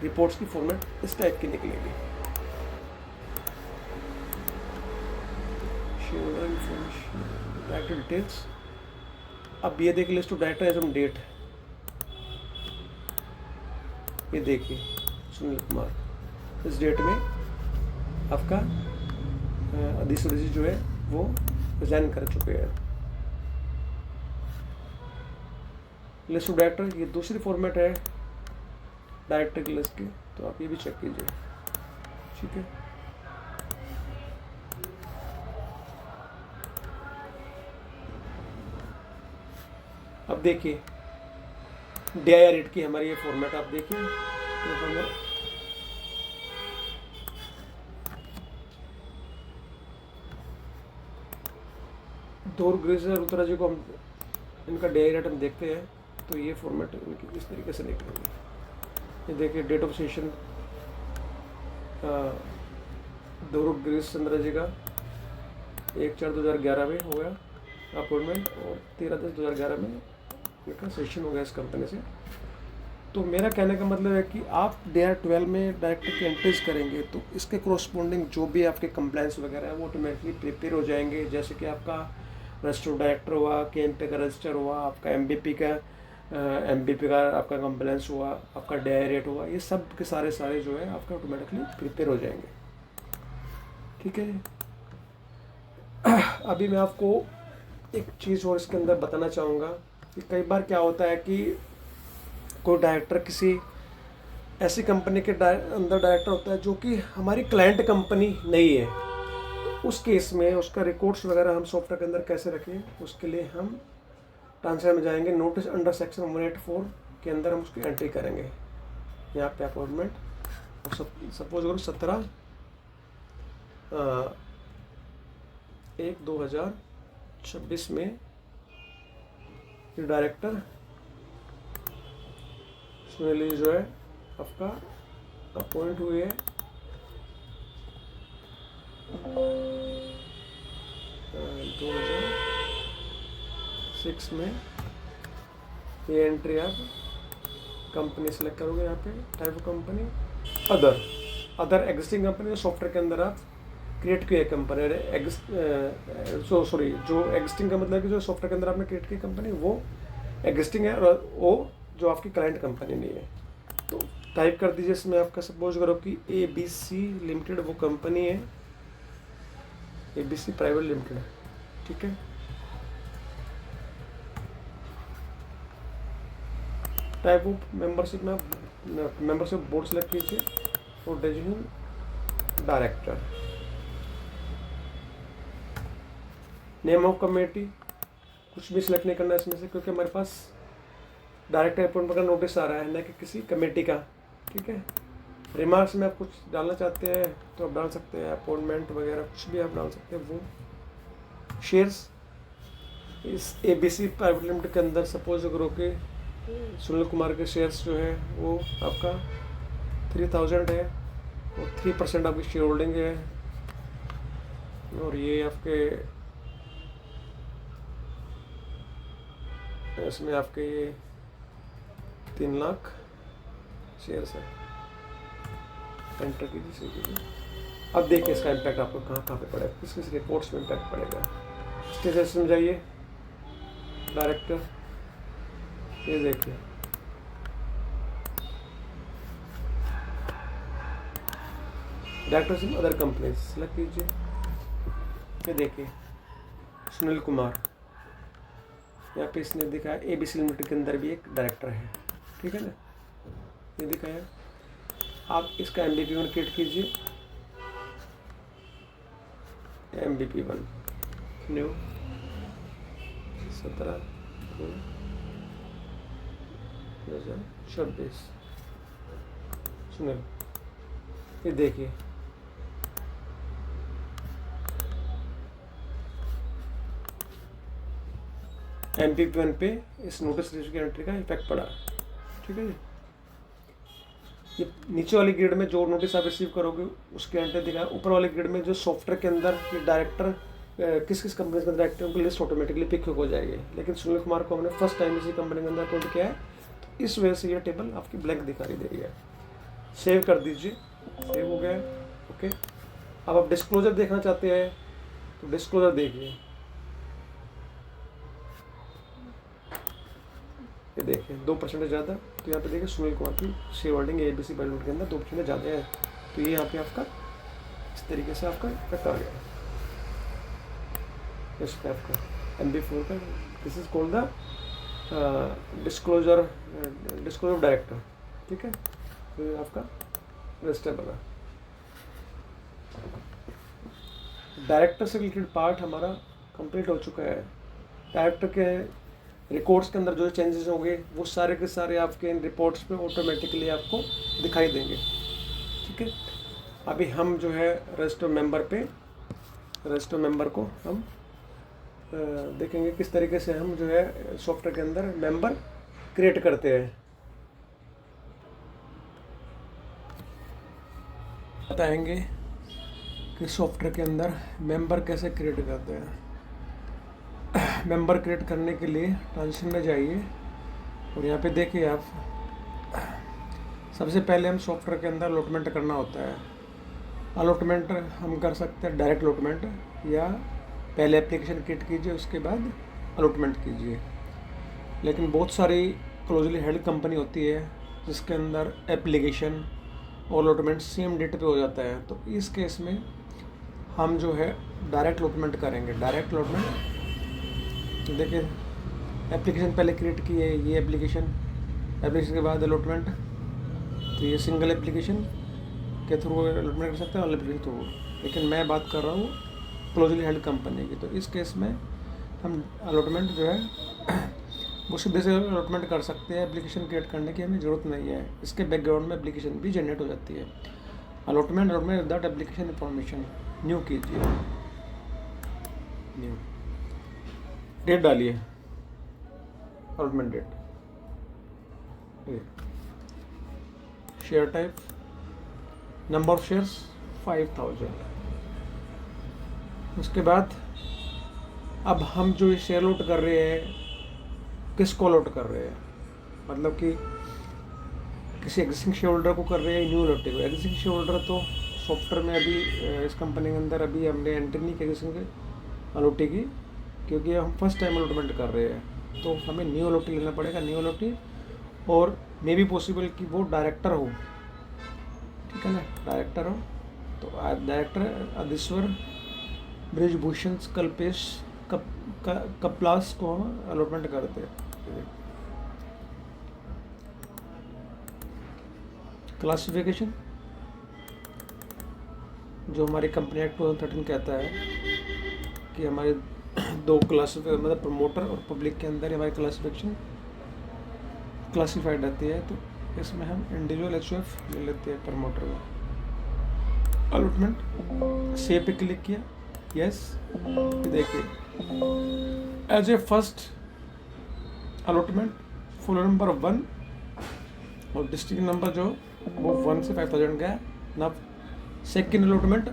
रिपोर्ट्स की फॉर्मेट इस टाइप की निकलेगी। डायरेक्टर डिटेल्स, अब ये देखिए list of director as on date, ये देखिए सुनील कुमार इस डेट में आपका अधीश्वर जी जो है वो रिजाइन कर चुके हैं। लिस्ट ऑफ डायरेक्टर, ये दूसरी फॉर्मेट है डायरेक्टर की लिस्ट की, तो आप ये भी चेक कीजिए, ठीक है। अब देखिए DIR 8 की हमारी ये फॉर्मेट आप देखिए, तो हमें दौर ग्रेजर उत्तरा जी को हम इनका DIR 8 हम देखते हैं, तो ये फॉर्मेट इनकी इस तरीके से निकलेगी। ये देखिए डेट ऑफ सेशन दौर ग्रेस चंद्रा जी का 1/4/2011 में हो गया अपॉइंटमेंट, और 13/10/2011 में इनका सेशन हो गया इस कंपनी से। तो मेरा कहने का मतलब है कि आप DAR 12 में डायरेक्टर की एंट्रीज करेंगे तो इसके कोरस्पोंडिंग जो भी आपके कंप्लाइंस वगैरह है वो ऑटोमेटिकली प्रिपेयर हो जाएंगे। जैसे कि आपका रजिस्टर डायरेक्टर हुआ, KMP का रजिस्टर हुआ, आपका MBP का आपका कंप्लाइंस हुआ, आपका DAR रेट हुआ, ये सब के सारे जो है आपका ऑटोमेटिकली प्रिपेयर हो जाएंगे। ठीक है। अभी मैं आपको एक चीज़ और इसके अंदर बताना चाहूँगा कि कई बार क्या होता है कि कोई डायरेक्टर किसी ऐसी कंपनी के अंदर डायरेक्टर होता है जो कि हमारी क्लाइंट कंपनी नहीं है। तो उस केस में उसका रिकॉर्ड्स वगैरह हम सॉफ्टवेयर के अंदर कैसे रखें, उसके लिए हम ट्रांसफर में जाएंगे। नोटिस अंडर सेक्शन 184 के अंदर हम उसकी एंट्री करेंगे। यहाँ पे अपॉइंटमेंट सपोज करो 17/1/2026 में ये डायरेक्टर सुनील जो है आपका अपॉइंट हुए है 2006 में। ये एंट्री आप कंपनी सेलेक्ट करोगे, यहाँ पे type of company other existing company. Software के अंदर आप क्रिएट किए कंपनी जो एग्जिस्टिंग का मतलब कि जो सॉफ्टवेयर के अंदर आपने क्रिएट की कंपनी वो एग्जिस्टिंग है और वो जो आपकी क्लाइंट कंपनी नहीं है। तो टाइप कर दीजिए इसमें आपका सपोज करो कि ABC लिमिटेड वो कंपनी है, ABC प्राइवेट लिमिटेड। ठीक है। टाइप ऑफ मेंबरशिप में मेंबरशिप बोर्ड सेलेक्ट कीजिए और designate director. Name of committee कुछ भी सिलेक्ट नहीं करना है इसमें से, क्योंकि हमारे पास डायरेक्टर अपॉइंटमेंट का नोटिस आ रहा है ना कि किसी कमेटी का। ठीक है। रिमार्क्स में आप कुछ डालना चाहते हैं तो आप डाल सकते हैं, अपॉइंटमेंट वगैरह कुछ भी आप डाल सकते हैं। वो शेयर्स इस ABC प्राइवेट लिमिटेड के अंदर सपोज करो कि सुनील कुमार के शेयर्स जो है वो आपका 3000 है और 3% आपकी शेयर होल्डिंग है। और ये आपके इसमें आपके ये 3 लाख शेयर्स है। एंटर कीजिए। अब देखिए इसका इम्पैक्ट आपको कहाँ पे पड़ेगा, किस किस रिपोर्ट्स में इम्पैक्ट पड़ेगा। स्टेटस में जाइए, डायरेक्टर, ये देखिए directors in other companies select कीजिए। ये देखिए सुनील कुमार, यहाँ पे इसने दिखाया ABC लिमिटेड के अंदर भी एक डायरेक्टर है। ठीक है ना, ये दिखाया। आप इसका MBP1 क्रिएट कीजिए, MBP1 न्यू 17/2/2026 सुनील। ये देखिए MBP1 पे इस नोटिस रिसीव की एंट्री का इफेक्ट पड़ा। ठीक है जी। ये नीचे वाली ग्रेड में जो नोटिस आप रिसीव करोगे उसके एंट्री दिखा। ऊपर वाले ग्रेड में जो सॉफ्टवेयर के अंदर ये डायरेक्टर किस किस कंपनी के अंदर डायरेक्टर की लिस्ट ऑटोमेटिकली पिक हो जाएगी। लेकिन सुनील कुमार को हमने फर्स्ट टाइम इसी कंपनी के अंदर अपॉइंट किया है, तो इस वजह से ये टेबल आपकी ब्लैंक दिखाई दे रही है। सेव कर दीजिए, सेव हो गया। ओके। अब आप डिस्क्लोजर देखना चाहते हैं तो डिस्क्लोजर देखिए। ये देखिए 2% ज़्यादा, तो यहाँ पे देखिए सुनील कुमार की शेयर होल्डिंग ABC प्राइवेट के अंदर 2% ज़्यादा है। तो ये यहाँ पे आपका इस तरीके से आपका इफेक्ट आ गया। इस पे आपका MB4 का this is called the disclosure of director. ठीक है। तो ये आपका रजिस्टर बना। डायरेक्टर से रिलेटेड पार्ट हमारा कंप्लीट हो चुका है। डायरेक्टर के रिकॉर्ड्स के अंदर जो चेंजेस होंगे वो सारे के सारे आपके इन रिपोर्ट्स पे ऑटोमेटिकली आपको दिखाई देंगे। ठीक है। अभी हम जो है रजिस्टर मेंबर को हम देखेंगे किस तरीके से हम जो है सॉफ्टवेयर के अंदर मेंबर क्रिएट करते हैं। बताएंगे कि सॉफ्टवेयर के अंदर मेंबर कैसे क्रिएट करते हैं। मेंबर क्रिएट करने के लिए ट्रांजिशन में जाइए और यहाँ पे देखिए आप सबसे पहले हम सॉफ्टवेयर के अंदर अलॉटमेंट करना होता है। अलॉटमेंट हम कर सकते हैं डायरेक्ट अलॉटमेंट, या पहले एप्लीकेशन क्रिएट कीजिए उसके बाद अलॉटमेंट कीजिए। लेकिन बहुत सारी क्लोजली हेल्ड कंपनी होती है जिसके अंदर एप्लीकेशन और अलॉटमेंट सेम डेट पे हो जाता है, तो इस केस में हम जो है डायरेक्ट अलॉटमेंट करेंगे। डायरेक्ट अलॉटमेंट देखिए, एप्लीकेशन पहले क्रिएट की है, ये एप्लीकेशन के बाद अलॉटमेंट, तो ये सिंगल एप्लीकेशन के थ्रू अलॉटमेंट कर सकते हैं और एप्लीकेशन थ्रू। लेकिन मैं बात कर रहा हूँ क्लोजली हेल्ड कंपनी की, तो इस केस में हम अलॉटमेंट जो है वो सीधे से अलॉटमेंट कर सकते हैं। एप्लीकेशन क्रिएट करने की हमें ज़रूरत नहीं है, इसके बैकग्राउंड में एप्लीकेशन भी जनरेट हो जाती है। Allotment without application information new कीजिए, न्यू डेट डालिए, allotment date, share type, number of shares 5000। उसके बाद अब हम जो शेयर अलॉट कर रहे हैं किसको अलॉट कर रहे हैं, मतलब कि किसी एग्जिस्टिंग शेयर होल्डर को कर रहे हैं, न्यू अलॉटी को। एग्जिस्टिंग शेयर होल्डर तो सॉफ्टवेयर में अभी इस कंपनी के अंदर अभी हमने एंट्री नहीं की एग्जिस्टिंग अलॉटी की, क्योंकि हम फर्स्ट टाइम अलॉटमेंट कर रहे हैं, तो हमें न्यू अलॉटी लेना पड़ेगा। न्यू अलॉटी, और मे बी पॉसिबल कि वो डायरेक्टर हो, ठीक है ना, डायरेक्टर हो, तो डायरेक्टर अधीश्वर ब्रिजभूषण कल्पेश कपलास को हम अलॉटमेंट करते हैं। क्लासिफिकेशन जो हमारी कंपनी एक्ट 2013 कहता है कि हमारे दो क्लासिफाई, मतलब प्रमोटर और पब्लिक के अंदर हमारी क्लासिफिकेशन क्लासिफाइड रहती है, तो इसमें हम इंडिविजुअल HUF ले लेते हैं प्रमोटर में। अलॉटमेंट सेव पे क्लिक किया, यस, देखिए as a first allotment full number 1 और डिस्ट्रिक्ट नंबर जो वो 1 से 5000 का है। Now second allotment,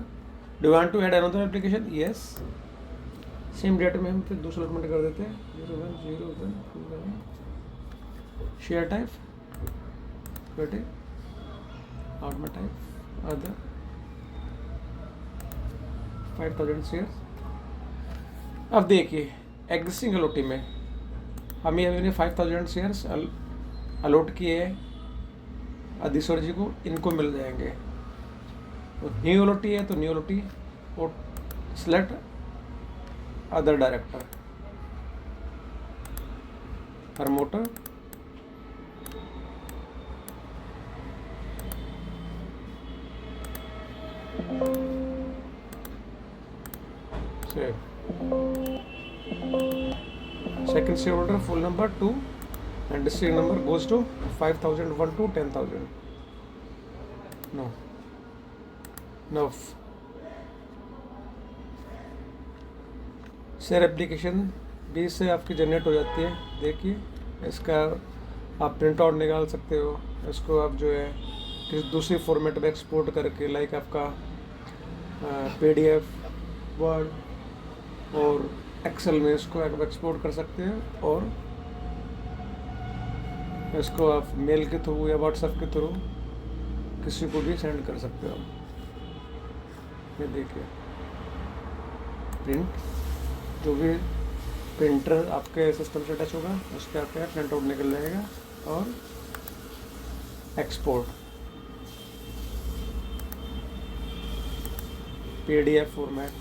do want to add another application, yes, same date में हम फिर दूसरा अलॉटमेंट कर देते हैं 0101 share type, allotment type other 5000 shares. अब देखिए एग्जिस्टिंग अलॉटी में हमें अभी 5000 शेयर्स अलॉट किए हैं अधीश्वर जी को, इनको मिल जाएंगे। तो न्यू अलॉटी है तो न्यू अलॉटी और select other director, promoter, save, second shareholder full number 2 and district number goes to 5001 to 10,000. No share application भी इससे आपकी जनरेट हो जाती है। देखिए इसका आप प्रिंट आउट निकाल सकते हो, इसको आप जो है किसी दूसरी फॉर्मेट में एक्सपोर्ट करके, लाइक आपका PDF, वर्ड और एक्सेल में इसको आप एक्सपोर्ट कर सकते हैं, और इसको आप मेल के थ्रू या व्हाट्सएप के थ्रू किसी को भी सेंड कर सकते हो। ये देखिए प्रिंट, जो भी प्रिंटर आपके सिस्टम से टच होगा उसके आपके प्रिंट आउट निकल जाएगा, और export PDF format,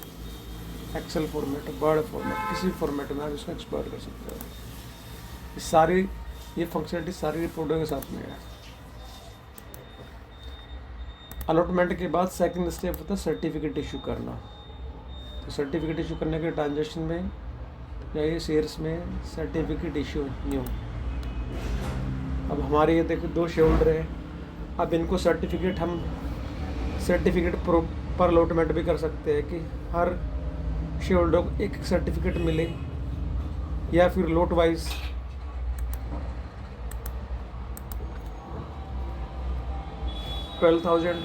excel format, word format, किसी फॉर्मेट में आप इसको एक्सपोर्ट कर सकते हो। ये फंक्शनलिटी सारी रिपोर्टों के साथ में है। अलॉटमेंट के बाद सेकंड स्टेप होता है सर्टिफिकेट इशू करना। तो सर्टिफिकेट इशू करने के ट्रांजेक्शन में या ये शेयर्स में सर्टिफिकेट इशू न्यू। अब हमारे ये देखो 2 शेयर होल्डर हैं, अब इनको सर्टिफिकेट पर अलॉटमेंट भी कर सकते हैं कि हर शेयर होल्डर को एक सर्टिफिकेट मिले, या फिर लोट वाइज 12,000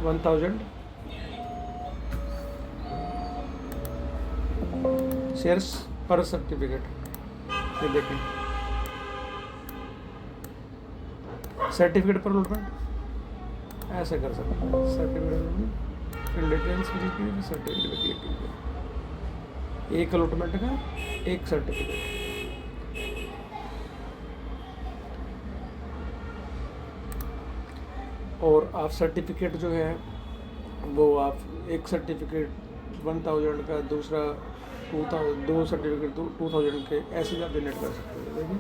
1,000 शेयर्स पर सर्टिफिकेट। ये देखें सर्टिफिकेट पर अलॉटमेंट ऐसे कर सकते हैं, सर्टिफिकेट फिर डिटेल्स क्लिक कीजिए, सर्टिफिकेट पे क्लिक कीजिए, एक अलॉटमेंट का एक सर्टिफिकेट। और आप सर्टिफिकेट जो है वो आप एक सर्टिफिकेट 1000 का, दूसरा 2000, दो सर्टिफिकेट 2000 के, ऐसे भी आप जनरेट कर सकते हैं। देखिए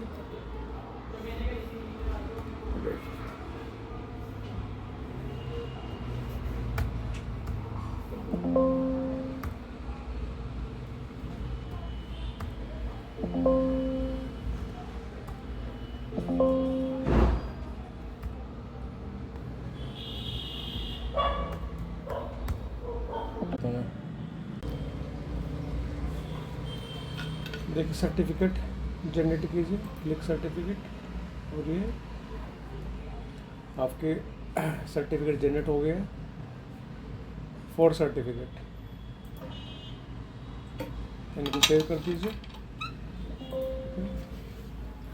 देखिए सर्टिफिकेट जनरेट कीजिए, क्लिक सर्टिफिकेट, और ये आपके सर्टिफिकेट जनरेट हो गए हैं, 4 सर्टिफिकेट। इनको सेव कर दीजिए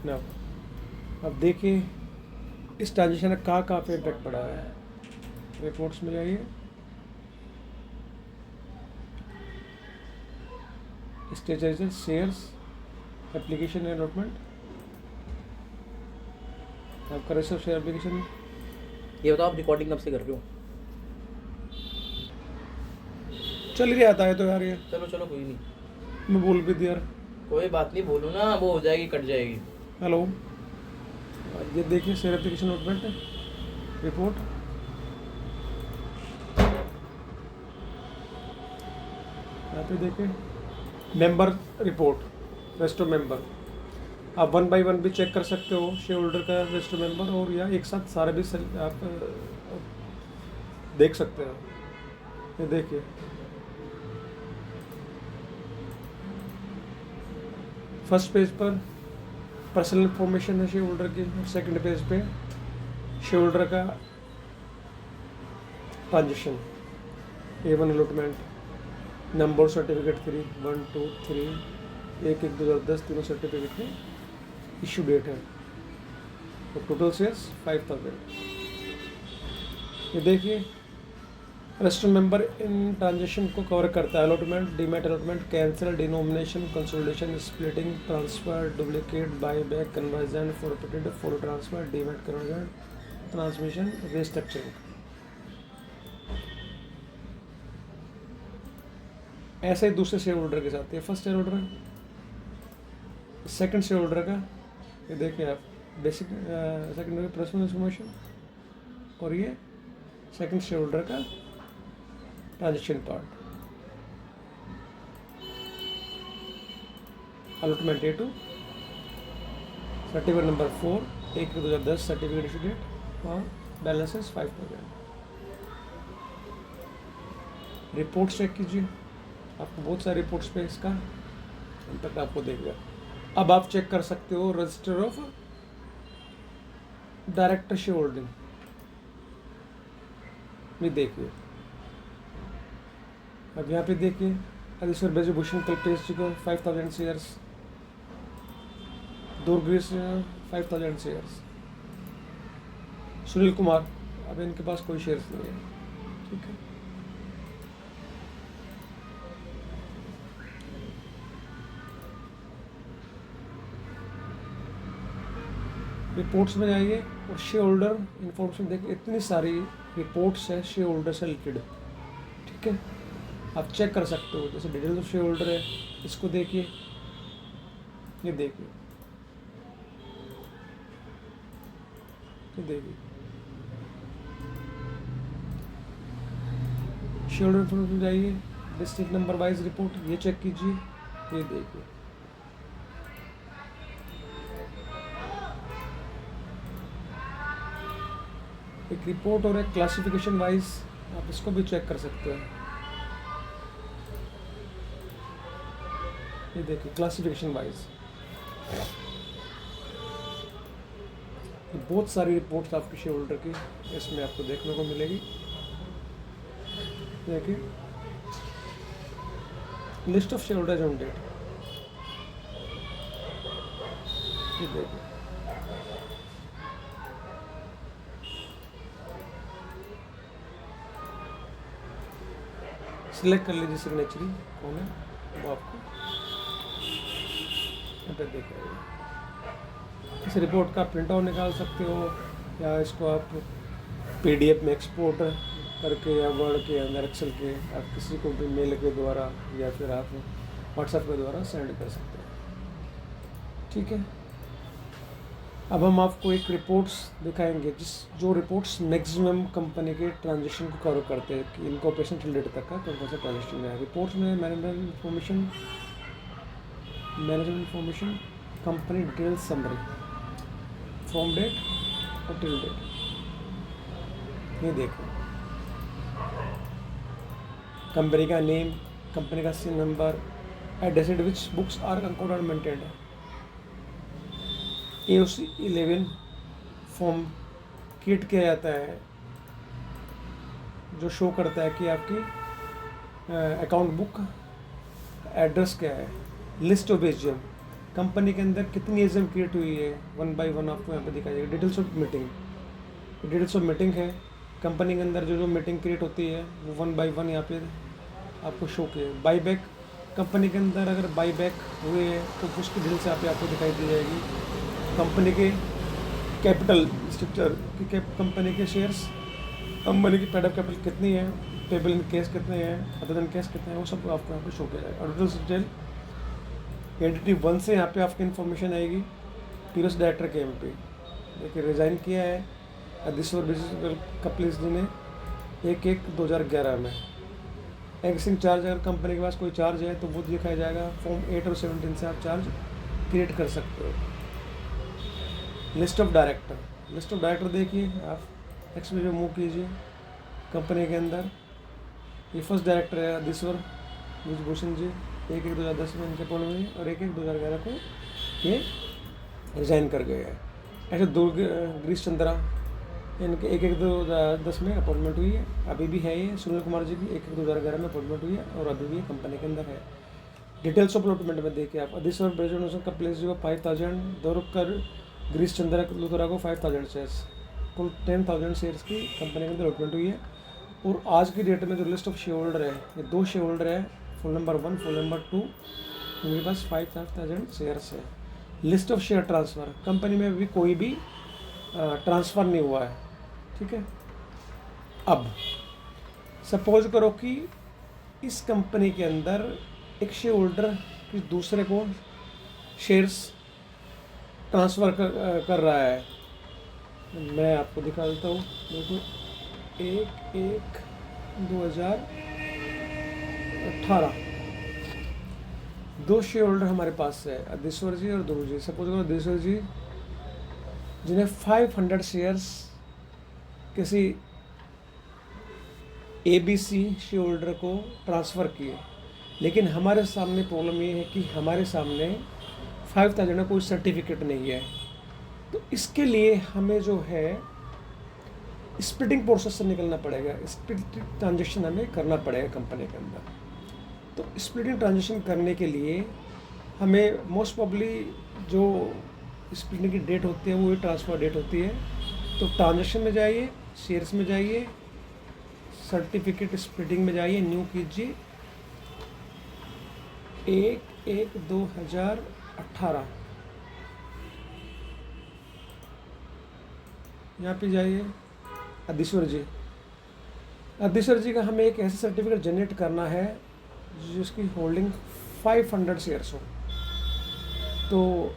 ना। अब देखिए इस ट्रांजेक्शन का कहाँ पे इम्पैक्ट पड़ा है। रिपोर्ट्स में जाइए, स्टेटस शेयर्स एप्लीकेशन अलॉटमेंट, आपका रिसर्च शेयर एप्लीकेशन। ये बताओ आप रिकॉर्डिंग कब से कर रहे हो? चल ही आता है तो यार, ये चलो चलो कोई नहीं, मैं बोल भी दिया। कोई बात नहीं, बोलो ना, वो हो जाएगी, कट जाएगी। हेलो, ये देखिए शेयर एप्लीकेशन अलॉटमेंट रिपोर्ट। यहाँ पे देखिए मेंबर रिपोर्ट, रजिस्टर मेंबर। आप 1 बाय 1 भी चेक कर सकते हो शेयर होल्डर का रजिस्टर मेंबर, और या एक साथ सारे भी आप देख सकते हो। ये देखिए फर्स्ट पेज पर पर्सनल इंफॉर्मेशन है शेयर होल्डर की, और सेकंड पेज पे शेयर होल्डर का transaction, A1 allotment, number certificate 3, 1, 2, 3, 1/1/2010 तीनों सर्टिफिकेट में इशू डेट है, और टोटल शेयर्स 5000। ये देखिए रजिस्टर मेंबर इन ट्रांजेक्शन को कवर करता है, allotment, demat allotment, cancel, denomination, consolidation, splitting, transfer, duplicate, buy back, conversion, forfeited, for transfer, demat conversion, transmission, restructuring. ऐसे ही दूसरे शेयर होल्डर के साथ, ये first share holder, second share holder का, ये देखिए आप बेसिक सेकेंडरी पर्सनल इंफॉर्मेशन, और ये सेकंड शेयर होल्डर का transaction part, allotment A2, certificate number 4, 1/2010 certificate issue date, और बैलेंसेस 5000। रिपोर्ट चेक कीजिए, आपको बहुत सारे रिपोर्ट्स पे इसका इम्पैक्ट आपको देगा। अब आप चेक कर सकते हो register of director share holding में, देखिए अब यहाँ पे देखिए अधीश्वर ब्रजभूषण कल्पेश जी को 5000 शेयर्स, दुर्गेश 5000 शेयर्स, सुनील कुमार, अब इनके पास कोई शेयर्स नहीं है, ठीक है। रिपोर्ट्स में जाइए और शेयर होल्डर इंफॉर्मेशन देखिए, इतनी सारी रिपोर्ट्स है शेयर होल्डर से रिलेटेड, ठीक है। आप चेक कर सकते हो, जैसे डिटेल्स ऑफ शेयर होल्डर है, इसको देखिए, ये देखिए, ये देखिए शेयर होल्डर इंफॉर्मेशन जाइए, डिस्ट्रिक्ट नंबर वाइज रिपोर्ट, ये चेक कीजिए, ये देखिए, एक रिपोर्ट और एक क्लासिफिकेशन वाइज आप इसको भी चेक कर सकते हैं। ये देखिए क्लासिफिकेशन वाइज, बहुत सारी रिपोर्ट्स आपके शेयर होल्डर की इसमें आपको देखने को मिलेगी। देखिए list of share holders on date, ये देखिए सिलेक्ट कर लीजिए सिग्नेचरी कौन है वो आपको यहाँ पे देखेंगे। इस रिपोर्ट का प्रिंट आउट निकाल सकते हो या इसको आप PDF में एक्सपोर्ट करके या वर्ड के अंदर एक्सेल के आप किसी को भी मेल के द्वारा या फिर आप व्हाट्सएप के द्वारा सेंड कर सकते हैं। ठीक है, अब हम आपको एक रिपोर्ट्स दिखाएंगे जो रिपोर्ट्स मैक्सिमम कंपनी के ट्रांजेक्शन को कवर करते हैं कि इनकॉर्पोरेशन से रिलेटेड तक का कौन कौन सा ट्रांजेक्शन है। रिपोर्ट्स में management information, company detail summary from date और टिल डेट। ये देखो कंपनी का नेम, कंपनी का CIN number, address at which books are account are maintained, AOC 11 form create किया जाता है जो शो करता है कि आपकी अकाउंट बुक एड्रेस क्या है। लिस्ट ऑफ एजीएम, कंपनी के अंदर कितनी एजीएम क्रिएट हुई है 1 बाय 1 आपको यहाँ पे दिखाई जाएगी। Details of meeting, details of meeting है कंपनी के अंदर जो मीटिंग क्रिएट होती है वो 1 बाय 1 यहाँ पे आपको शो किया। बाई बैक, कंपनी के अंदर अगर बाई बैक हुए हैं तो उसकी डिटेल्स यहाँ पे आपको दिखाई दी जाएगी। कंपनी के कैपिटल स्ट्रक्चर की कंपनी के शेयर्स, कंपनी की पेड अप कैपिटल कितनी है, पेबल इन कैश कितने हैं, अदर देन कैश कितने हैं, वो सब आपको यहाँ पे शो किया जाएगा। ऑडिटर डिटेल एंटिटी 1 से यहाँ पे आपकी इन्फॉर्मेशन आएगी। प्रीवियस डायरेक्टर के MP देखिए रिज़ाइन किया है दिसवर बिजनेस कपलिस जी ने 1/1/2011 में। एक्सिंग चार्ज, अगर कंपनी के पास कोई चार्ज है तो वो दिखाया जाएगा। फॉर्म 8 और 17 से आप चार्ज क्रिएट कर सकते हो। List of director, list of director देखिए आप एक्स पे मूव कीजिए। कंपनी के अंदर ये फर्स्ट डायरेक्टर है दिसवर विजयभूषण जी, 1/1/2010 में इनके अपॉइंटमेंट हुई और 1/1/2011 को ये रिजाइन कर गए हैं। ऐसे दुर्ग गिरीश चंद्रा, इनके 1/1/2010 में अपॉइंटमेंट हुई है, अभी भी है ये। सुनील कुमार जी की 1/1/2011 में अपॉइंटमेंट हुई है और अभी भी कंपनी के अंदर है। डिटेल्स ऑफ अलॉटमेंट में देखिए आप दिसवर ब्रेजन का प्लेस जो 5000, दुर्ग गिरीश चंद्रा लुथरा को 5000 शेयर्स, कुल 10,000 शेयर्स की कंपनी के अंदर अलॉटमेंट हुई है। और आज की डेट में जो लिस्ट ऑफ शेयर होल्डर है, ये 2 शेयर होल्डर है, फुल नंबर 1, फुल नंबर 2, उनके पास 5,000 शेयर्स है। List of share transfer, company में अभी कोई भी ट्रांसफ़र नहीं हुआ है। ठीक है, अब सपोज करो कि इस कंपनी के अंदर एक शेयर होल्डर किसी दूसरे को शेयर्स ट्रांसफ़र कर रहा है। मैं आपको दिखा देता हूँ, देखो 1/1/2018 2 शेयर होल्डर हमारे पास है, अधीश्वर जी और ध्रुव जी। सपोज करो अधीश्वर जी जिन्हें 500 शेयर्स किसी ABC शेयर होल्डर को ट्रांसफ़र किए, लेकिन हमारे सामने प्रॉब्लम ये है कि हमारे सामने 5,000 का कोई सर्टिफिकेट नहीं है। तो इसके लिए हमें जो है स्प्लिटिंग प्रोसेस से निकलना पड़ेगा, स्प्लिटिंग ट्रांजेक्शन हमें करना पड़ेगा कंपनी के अंदर। तो स्प्लिटिंग ट्रांजेक्शन करने के लिए हमें मोस्ट प्रॉब्ली जो स्प्लिटिंग की डेट होती है वो ट्रांसफ़र डेट होती है। तो ट्रांजेक्शन में जाइए, शेयर्स में जाइए, सर्टिफिकेट स्प्लिटिंग में जाइए, न्यू कीजिए 1/1/2018, यहाँ पे जाइए। अधीश्वर जी, अधीश्वर जी का हमें एक ऐसा सर्टिफिकेट जनरेट करना है जिसकी होल्डिंग 500 शेयर्स हो। तो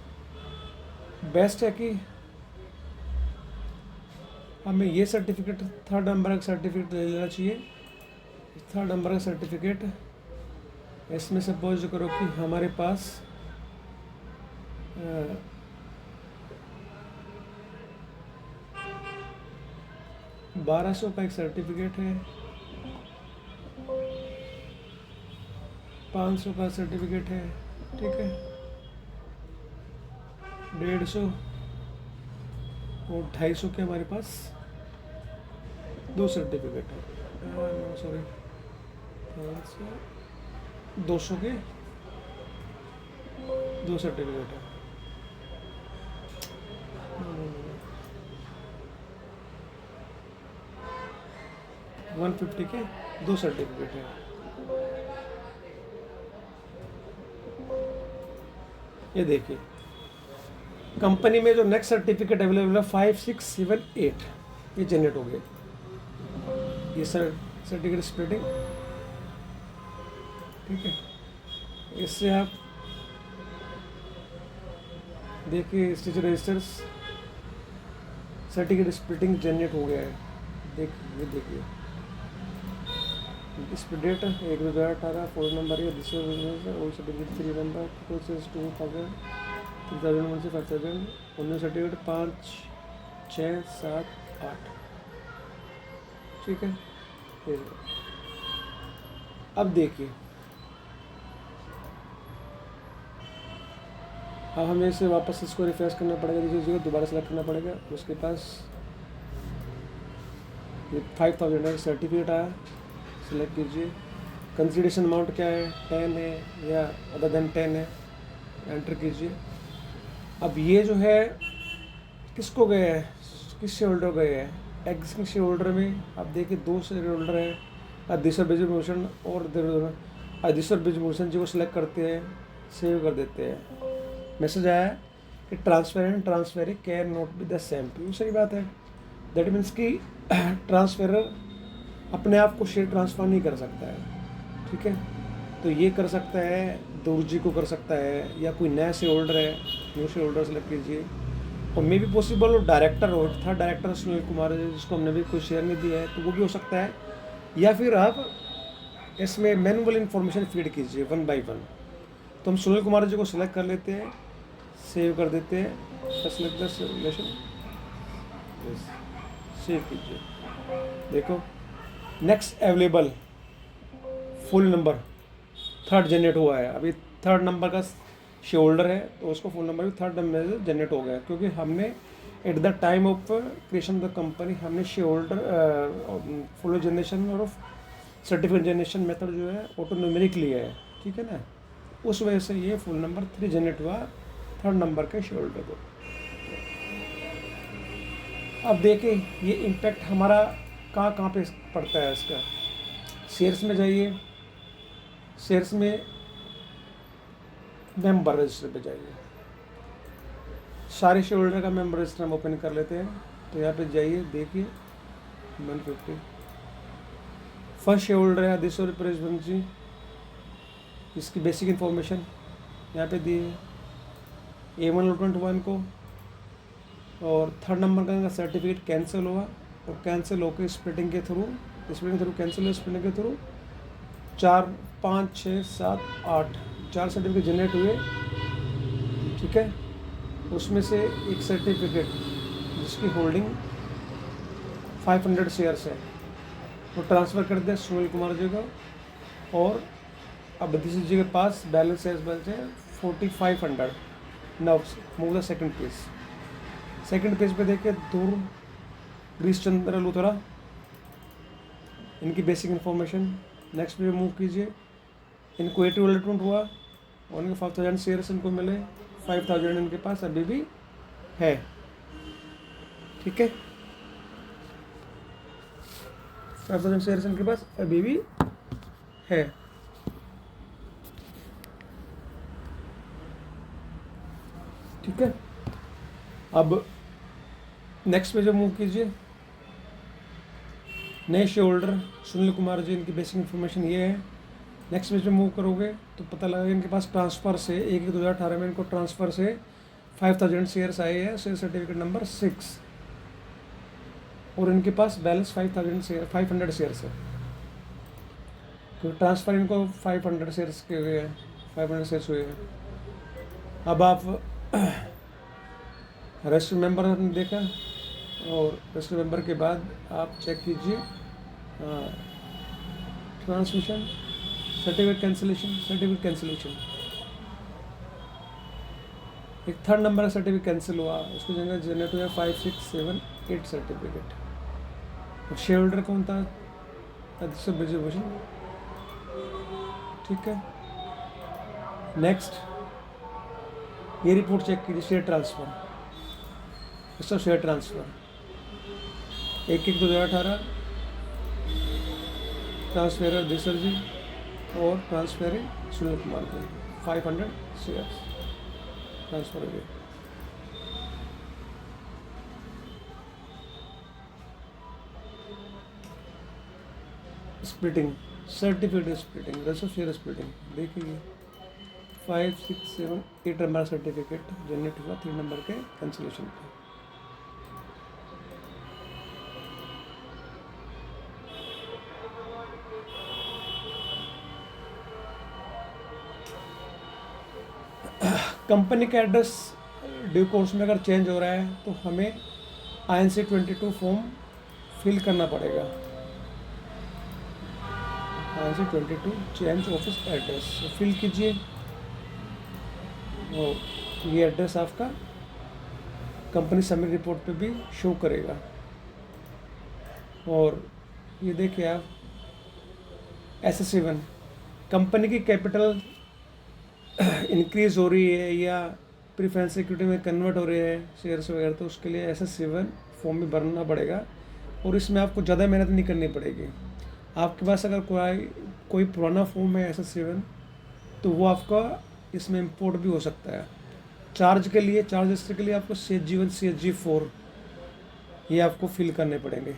बेस्ट है कि हमें ये सर्टिफिकेट, 3rd नंबर का सर्टिफिकेट ले लेना चाहिए। 3rd नंबर का सर्टिफिकेट, इसमें सपोज करो कि हमारे पास 1200 का एक सर्टिफिकेट है, 500 का सर्टिफिकेट है, ठीक है, 150 और 250 के हमारे पास 2 सर्टिफिकेट है। सॉरी, 200 के 2 सर्टिफिकेट है। 150 के 2 सर्टिफिकेट है। ये देखिए कंपनी में जो नेक्स्ट सर्टिफिकेट अवेलेबल है 5678 ये जनरेट हो गया। ये सर्टिफिकेट स्प्लिटिंग, ठीक है। इससे आप देखिए स्टेचर रजिस्टर्स सर्टिफिकेट स्प्लिटिंग जनरेट हो गया है। देखिए इस पर डेट 1/2018 फोन नंबर है दिस ओल्ड सर्टिफिकेट 3 नंबर 2000 3001 से 5000 उन्नीस सर्टिफिकेट 5 6 7 8, ठीक है। अब देखिए अब हमें इसे वापस इसको रिफ्रेश करना पड़ेगा, किसी चीज़ को दोबारा सेलेक्ट करना पड़ेगा। उसके पास ये 5000 सर्टिफिकेट आया, सेलेक्ट कीजिए। कंसिडरेशन अमाउंट क्या है, 10 है या अदर देन 10 है, एंटर कीजिए। अब ये जो है किसको गए है, किस शेयर होल्डर गए हैं, एग्जिस्टिंग शेयर होल्डर में आप देखिए 2 शेयर होल्डर है, अधीश्वर ब्रिजभूषण और अधीश्वर ब्रिजभूषण जी को सिलेक्ट करते हैं, सेव कर देते हैं। मैसेज आया है कि transfer and transfer can not be the same. तो सही बात है, दैट मीन्स कि ट्रांसफरर अपने आप को शेयर ट्रांसफ़र नहीं कर सकता है, ठीक है। तो ये कर सकता है, दूरजी को कर सकता है, या कोई नया शेयर होल्डर है, न्यू शेयर होल्डर सेलेक्ट कीजिए। और मे भी पॉसिबल हो डायरेक्टर हो, था डायरेक्टर सुनील कुमार जिसको हमने भी कोई शेयर नहीं दिया है, तो वो भी हो सकता है। या फिर आप इसमें मैनुअल इन्फॉर्मेशन फीड कीजिए 1 by 1। तो हम सुनील कुमार जी को सिलेक्ट कर लेते हैं, सेव कर देते हैं, सेलेक्ट द रिलेशन, सेव कीजिए। देखो next available full number 3rd generate हुआ है। अभी 3rd नंबर का शेयर होल्डर है तो उसको फुल नंबर भी 3rd नंबर से जनरेट हो गया, क्योंकि हमने at the time of creation of the company हमने शेयर होल्डर फुल जनरेशन और सर्टिफिकेट जनरेशन मेथड जो है ऑटो न्यूमेरिक लिया है, ठीक है ना। उस वजह से ये फुल नंबर 3 जनरेट हुआ 3rd नंबर के शेयर होल्डर को। अब देखें ये इम्पैक्ट हमारा कहाँ पे पड़ता है इसका। शेयर्स में जाइए, शेयर्स में मेंबर रजिस्टर पे जाइए, सारे शेयर होल्डर का मेंबर रजिस्टर हम ओपन कर लेते हैं। तो यहाँ पे जाइए, देखिए 150 फर्स्ट शेयर होल्डर है अधीश्वर ब्रिजभूषण जी, इसकी बेसिक इन्फॉर्मेशन यहाँ पे दी है A121 को। और 3rd नंबर का सर्टिफिकेट कैंसिल हुआ और कैंसिल होकर स्प्लिटिंग के थ्रू कैंसिल हुआ, स्प्लिटिंग के थ्रू 4 5 6 7 8 4 सर्टिफिकेट जनरेट हुए, ठीक है। उसमें से एक सर्टिफिकेट जिसकी होल्डिंग 500 शेयर्स है वो ट्रांसफ़र कर दिया सुनील कुमार जी को। और अब अधीश्वर जी के पास बैलेंस है 4500। Now move the second page पे देखिए दूर ग्रीश चंद्र लुथरा, इनकी बेसिक इन्फॉर्मेशन। नेक्स्ट पे मूव कीजिए, इनको 80 अलॉटमेंट हुआ और इनके 5000 शेयर्स इनको मिले, 5000 इनके पास अभी भी है, ठीक है। 5000 शेयर्स इनके पास अभी भी है। ठीक है, अब नेक्स्ट पे जो मूव कीजिए, नए शेयर होल्डर सुनील कुमार जी, इनकी बेसिक इन्फॉर्मेशन ये है। नेक्स्ट पेज पे मूव करोगे तो पता लगेगा इनके पास ट्रांसफ़र से 1/2018 में इनको ट्रांसफ़र से 5000 शेयर्स आए हैं, शेयर सर्टिफिकेट नंबर 6, और इनके पास बैलेंस 500 शेयर्स है। तो ट्रांसफ़र इनको 500 शेयर्स के हुए हैं, 500 शेयर्स हुए हैं। अब आप रजिस्टर मेंबर हमने देखा, और रजिस्टर मेंबर के बाद आप चेक कीजिए ट्रांसमिशन सर्टिफिकेट कैंसिलेशन। एक 3rd नंबर का सर्टिफिकेट कैंसिल हुआ, उसको जगह जनरेट हुआ 5678 सर्टिफिकेट। और शेयर होल्डर कौन था, अधीश्वर ब्रिजभूषण, ठीक है। नेक्स्ट ये रिपोर्ट चेक कीजिए, शेयर ट्रांसफ़र, इसका शेयर ट्रांसफ़र 1/1/2018 ट्रांसफर अधीश्वर जी और transfer Sunil Kumar ji 500 shares. Transfer हो गया। Splitting, certificate splitting, ratio share splitting, देखिए 5 6 7 8 नंबर सर्टिफिकेट जनरेट हुआ 3 नंबर के कैंसिलेशन पे। कंपनी का एड्रेस ड्यू कोर्स में अगर चेंज हो रहा है तो हमें INC 22 फॉर्म फिल करना पड़ेगा। INC 22 change office address fill कीजिए और ये एड्रेस आपका कंपनी सबमिट रिपोर्ट पे भी शो करेगा। और ये देखिए आप SS7 कंपनी की कैपिटल इंक्रीज हो रही है या प्रीफरेंस इक्विटी में कन्वर्ट हो रही है शेयर्स वगैरह, तो उसके लिए SS7 फॉर्म भी भरना पड़ेगा और इसमें आपको ज़्यादा मेहनत नहीं करनी पड़ेगी। आपके पास अगर कोई पुराना फॉर्म है SS7 तो वो आपका इसमें इंपोर्ट भी हो सकता है। चार्ज रजिस्टर के लिए आपको CSG1 CSG4 ये आपको फिल करने पड़ेंगे।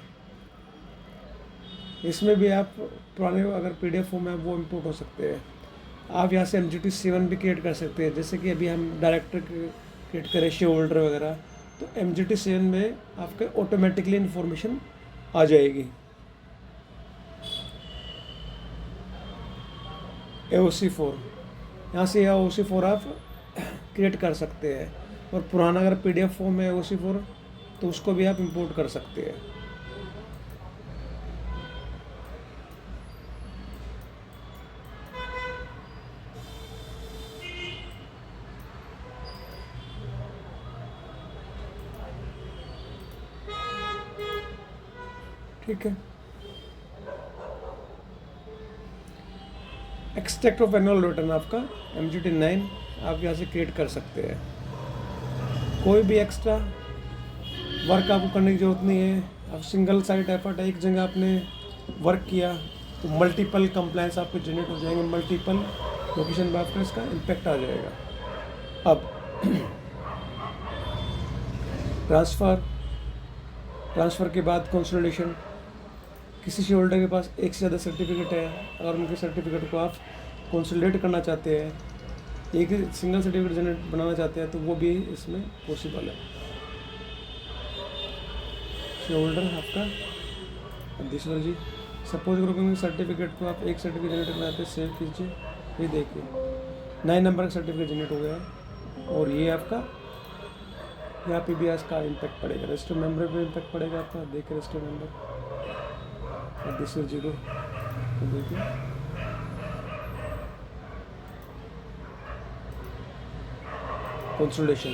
इसमें भी आप पुराने अगर PDF फॉर्म है वो इंपोर्ट हो सकते हैं। आप यहाँ से MGT7 भी क्रिएट कर सकते हैं, जैसे कि अभी हम डायरेक्टर क्रिएट करें शेयर होल्डर वगैरह, तो MGT7 में आपके ऑटोमेटिकली इन्फॉर्मेशन आ जाएगी। AOC4 यहाँ से AOC4 आप क्रिएट कर सकते हैं और पुराना अगर PDF फॉर्म है AOC4 तो उसको भी आप इंपोर्ट कर सकते हैं। ठीक है। एक्सट्रैक्ट ऑफ एनुअल रिटर्न आपका MGT9 आप यहाँ से क्रिएट कर सकते हैं। कोई भी एक्स्ट्रा वर्क आपको करने की ज़रूरत नहीं है। आप सिंगल साइट एफर्ट है, एक जगह आपने वर्क किया तो मल्टीपल कंप्लायंस आपके जनरेट हो जाएंगे, मल्टीपल लोकेशन पर आपका इसका इम्पेक्ट आ जाएगा। अब ट्रांसफ़र के बाद कंसोलिडेशन, किसी शेयर होल्डर के पास एक से ज़्यादा सर्टिफिकेट है, अगर उनके सर्टिफिकेट को आप कंसोलिडेट करना चाहते हैं, एक सिंगल सर्टिफिकेट जनरेट बनाना चाहते हैं, तो वो भी इसमें पॉसिबल है। शेयर होल्डर आपका दूसरा जी, सपोज करो कि सर्टिफिकेट को आप एक सर्टिफिकेट जनरेट करना चाहते हैं, सेव कीजिए, ये देखिए 9 नंबर का सर्टिफिकेट जनरेट हो गया है। और ये आपका यहाँ पे भी इसका इम्पैक्ट पड़ेगा, रजिस्टर मेंबर पे इम्पैक्ट पड़ेगा आपका, देखिए रजिस्टर मेंबर और दिस इज 0, तो देखिए कंसोलिडेशन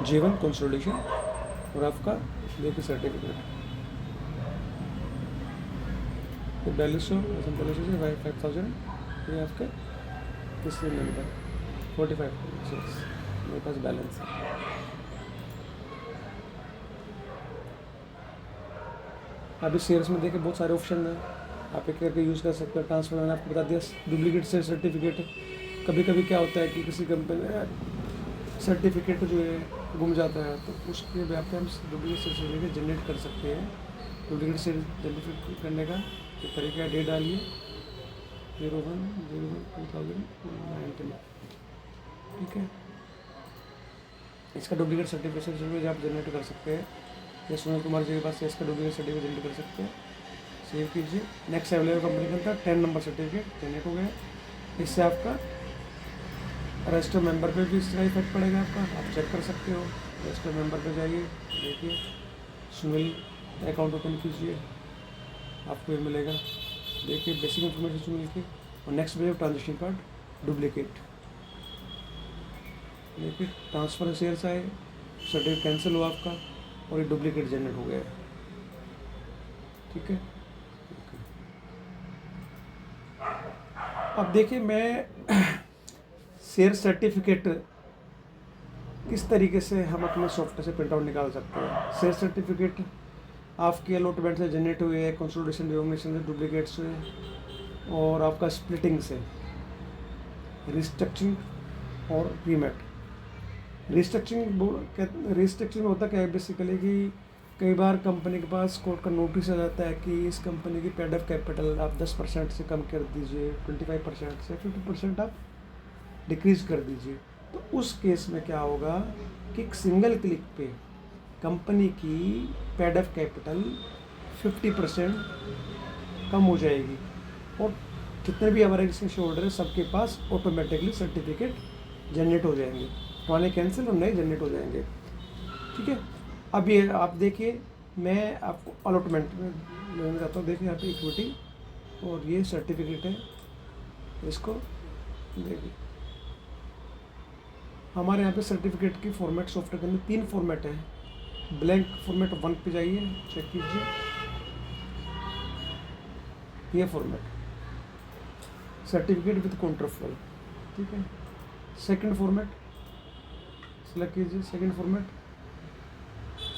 J1 कंसोलिडेशन और आपका देखिए सर्टिफिकेट तो 4200 5000 ये आपके तीसरे नंबर 45 मेरे पास बैलेंस है। अभी शेयर्स में देखिए बहुत सारे ऑप्शन हैं, आप एक करके यूज़ कर सकते हैं। ट्रांसफर मैंने आपको बता दिया, डुप्लीकेट शेयर सर्टिफिकेट, कभी कभी क्या होता है कि किसी कंपनी में सर्टिफिकेट जो है गुम जाता है, तो उसके व्याप पे हम डुप्लीकेट शेयर सर्टिफिकेट जनरेट कर सकते हैं। डुप्लीकेट शेयर जनरेट करने का एक तरीका, डेट डालिए 01/01/2019, ठीक है। इसका डुप्लीकेट सर्टिफिकेट आप जनरेट कर सकते हैं, या सुनील कुमार जी के पास इसका डुप्लीकेट सर्टिफिकेट जनरेट कर सकते हैं। सेव कीजिए, नेक्स्ट अवेलेबल कंपनी के अंदर 10 नंबर सर्टिफिकेट जनरेट हो गया। इससे आपका रजिस्टर मेंबर पे भी इसका इफेक्ट पड़ेगा आपका, आप चेक कर सकते हो। रजिस्टर मेंबर पे जाइए, देखिए सुनील अकाउंट ओपन कीजिए, आपको ये मिलेगा, देखिए बेसिक इन्फॉर्मेशन सुनील की। और next wave transaction part duplicate, देखिए ट्रांसफ़र शेयर्स आए, सर्टिफिकेट कैंसिल हुआ आपका और ये डुप्लीकेट जनरेट हो गया है, ठीक है। अब देखिए मैं शेयर सर्टिफिकेट किस तरीके से हम अपने सॉफ्टवेयर से प्रिंट आउट निकाल सकते हैं। शेयर सर्टिफिकेट आपके अलॉटमेंट से जनरेट हुए है, कंसोलिडेशन रिओर्गनाइजेशन से, डुप्लीकेट से और आपका स्प्लिटिंग से, रिस्ट्रक्चरिंग और रीमेट। रिस्ट्रक्चरिंग होता क्या है बेसिकली कि कई बार कंपनी के पास कोर्ट का नोटिस आ जाता है कि इस कंपनी की पेड अप कैपिटल आप 10% से कम कर दीजिए, 25% से 50% आप डिक्रीज कर दीजिए। तो उस केस में क्या होगा कि एक सिंगल क्लिक पे कंपनी की पेड अप कैपिटल 50% कम हो जाएगी और जितने भी हमारे शेयर होल्डर है सबके पास ऑटोमेटिकली सर्टिफिकेट जनरेट हो जाएंगे, पुराने कैंसिल और नए जनरेट हो जाएंगे। ठीक है, अब ये आप देखिए, मैं आपको अलॉटमेंट में लेना चाहता हूँ। देखिए यहाँ पे इक्विटी और ये सर्टिफिकेट है, इसको देखिए हमारे यहाँ पे सर्टिफिकेट की फॉर्मेट सॉफ्टवेयर के अंदर 3 फॉर्मेट है। ब्लैंक फॉर्मेट 1 पे जाइए, चेक कीजिए, ये फॉर्मेट सर्टिफिकेट विद कॉन्ट्राफॉल। ठीक है, सेकंड फॉर्मेट सेलेक्ट कीजिए, सेकंड फॉर्मेट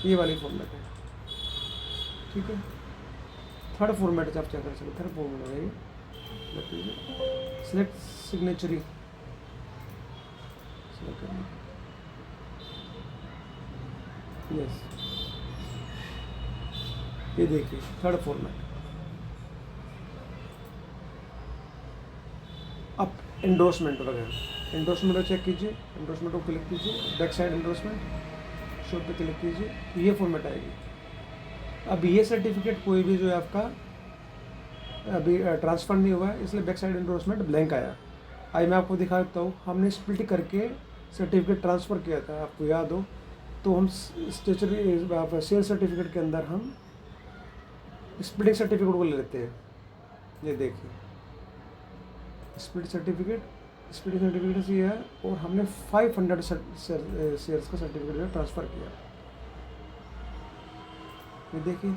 ये वाली फॉर्मेट है। ठीक है, थर्ड फॉर्मेट आप चेक कर सकते, थर्ड फॉर्मेट है ये, सेलेक्ट कीजिए, सेलेक्ट सिग्नेचरी सेलेक्ट करिए, यस, ये देखिए थर्ड फॉर्मेट। अब एंडोर्समेंट वगैरह, एंडोर्समेंट को चेक कीजिए, एंडोर्समेंट को क्लिक कीजिए, बैक साइड एंडोर्समेंट शो पे क्लिक कीजिए, ये फॉर्मेट आएगी। अब ये सर्टिफिकेट कोई भी जो है आपका अभी ट्रांसफ़र नहीं हुआ है, इसलिए बैक साइड एंडोर्समेंट ब्लैंक आया। आज मैं आपको दिखा देता हूँ, हमने स्प्लिट करके सर्टिफिकेट ट्रांसफ़र किया था, आपको याद हो तो हम स्टेचुरी सेल सर्टिफिकेट के अंदर हम स्प्लिटिंग सर्टिफिकेट को ले लेते हैं। ये देखिए स्प्लिट सर्टिफिकेट, स्प्लिटिंग सर्टिफिकेट से है और हमने 500 शेयर्स का सर्टिफिकेट जो ट्रांसफ़र किया। ये देखिए,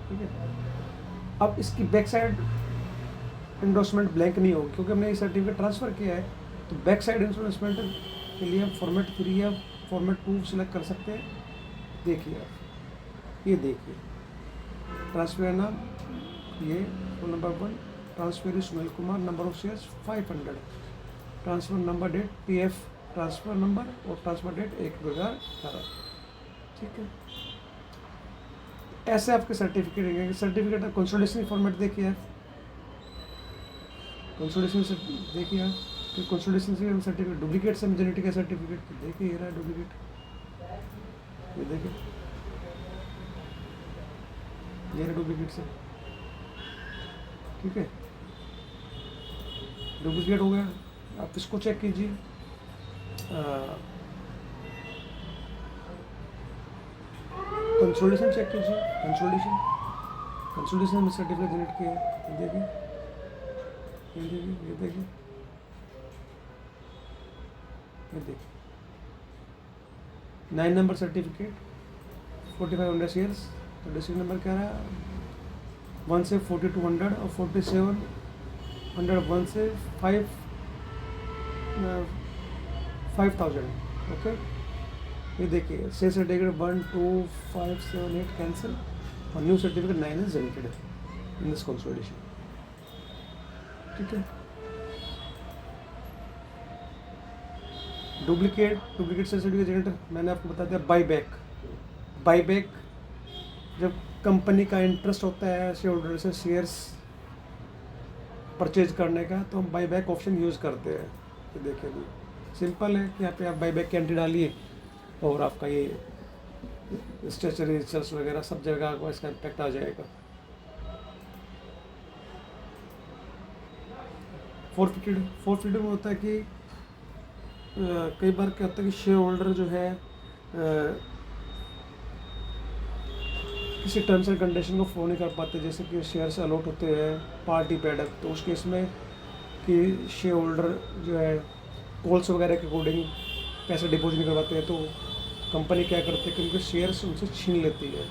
ठीक है। अब इसकी बैक साइड एंडोर्समेंट ब्लैंक नहीं होगी क्योंकि हमने ये सर्टिफिकेट ट्रांसफ़र किया है। तो बैक साइड एंडोर्समेंट के लिए हम फॉर्मेट 3 या फॉर्मेट 2 सेलेक्ट कर सकते हैं। देखिए आप, ये देखिए ट्रांसफर नाम, ये phone number 1, transfer Sunil Kumar, number of shares 500, transfer number, date PF transfer number और ट्रांसफर डेट 1/2018। ठीक है, ऐसे आपके सर्टिफिकेट रहेंगे। सर्टिफिकेट कंसोलिडेशन फॉर्मेट देखिए आप, कंसोलिडेशन से देखिए आप, फिर कंसोलिडेशन से हम सर्टिफिकेट डुप्लीकेट से जनरेट किया सर्टिफिकेट, देखिए ये रहा डुप्लीकेट, ये देखिए ये रहा डुप्लीकेट से। ठीक है, डुप्लीकेट हो गया। आप इसको चेक कीजिए, कंसोलिडेशन चेक कीजिए, कंसोलिडेशन में सर्टिफिकेट जनरेट किया है, ये देखिए, ये देखिए, ये देखिए, ये देखिए 9 नंबर सर्टिफिकेट 4500 शेयर्स। तो डिस्ट्रिक्ट नंबर क्या रहा, 1 से 4200 और 4700 1 से 5000। ओके, ये देखिए से सर्टिफिकेट 1 2 5 7 8 कैंसिल और new certificate 9 is generated in this consolidation. ठीक है, डुप्लीकेट सर्टिफिकेट जनरेटर मैंने आपको बता दिया। बाईबैक जब कंपनी का इंटरेस्ट होता है शेयर होल्डर से शेयर्स परचेज करने का, तो हम बाईबैक ऑप्शन यूज़ करते हैं। तो देखिए सिंपल है कि यहाँ पे आप बाईबैक की एंट्री डालिए और आपका ये स्टेचुरी रिचर्स वगैरह सब जगह को इसका इम्पैक्ट आ जाएगा। फोरफिटेड में होता है कि कई बार क्या होता है कि शेयर होल्डर जो है किसी टर्म्स एंड कंडीशन को फॉलो नहीं कर पाते, जैसे कि शेयर्स अलॉट होते हैं पार्टी पेडअप, तो उस केस में कि शेयर होल्डर जो है कॉल्स वगैरह के अकॉर्डिंग पैसे डिपॉजिट नहीं करवाते हैं, तो कंपनी क्या करती है कि उनके शेयर्स उनसे छीन लेती है।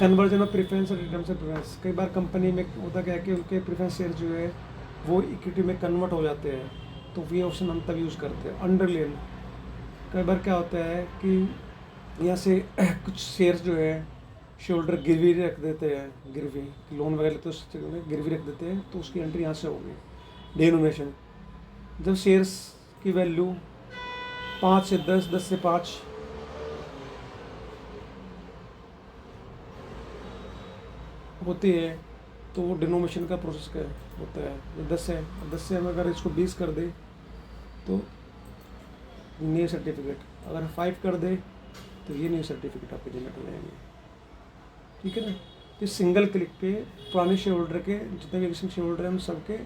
कन्वर्जन ऑफ प्रेफरेंस और रिटर्न ऑफ प्रेफरेंस, कई बार कंपनी में होता क्या है कि उनके प्रेफरेंस शेयर जो है वो इक्विटी में कन्वर्ट हो जाते हैं, तो ये ऑप्शन हम तब यूज़ करते हैं। अंडरलेन, कई बार क्या होता है कि यहाँ से कुछ शेयर्स जो है शेयर होल्डर गिरवी रख देते हैं, गिरवी लोन वगैरह लेते हैं उससे गिरवी रख देते हैं, तो उसकी एंट्री यहाँ से होगी। डिनोमिनेशन, जब शेयर्स की वैल्यू 5 से 10, 10 से 5 होती है तो वो डिनोमिनेशन का प्रोसेस क्या होता है, जो 10 है, 10 से हम अगर इसको 20 कर दे तो न्यू सर्टिफिकेट, अगर 5 कर दे तो ये न्यू सर्टिफिकेट आपके जनरेट हो जाएंगे। ठीक है ना। तो सिंगल क्लिक पे पुराने शेयर होल्डर के जितने भी एग्जिस्टिंग शेयर होल्डर हैं उन सबके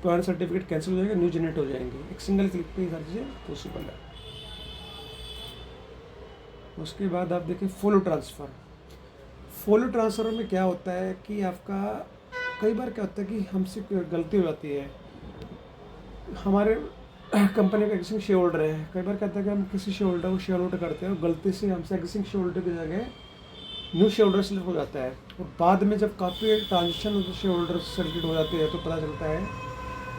पुराने सर्टिफिकेट कैंसिल हो जाएंगे, न्यू जनरेट हो जाएंगे। एक सिंगल क्लिक पे ये सारी चीज़ें पॉसिबल है। उसके बाद आप देखिए फॉलो ट्रांसफ़र। फॉलो ट्रांसफ़र में क्या होता है कि आपका कई बार क्या होता है कि हमसे गलती हो जाती है, हमारे कंपनी का एग्जिस्टिंग शेयर होल्डर है, कई बार क्या होता है कि हम किसी शेयर होल्डर को शेयर होल्डर करते हैं और गलती से हमसे एग्जिस्टिंग शेयर होल्डर की जगह न्यू शेयर होल्डर सेलेक्ट हो जाता है, और बाद में जब काफ़ी ट्रांजेक्शन शेयर होल्डर सेलेक्ट हो जाते हैं तो पता चलता है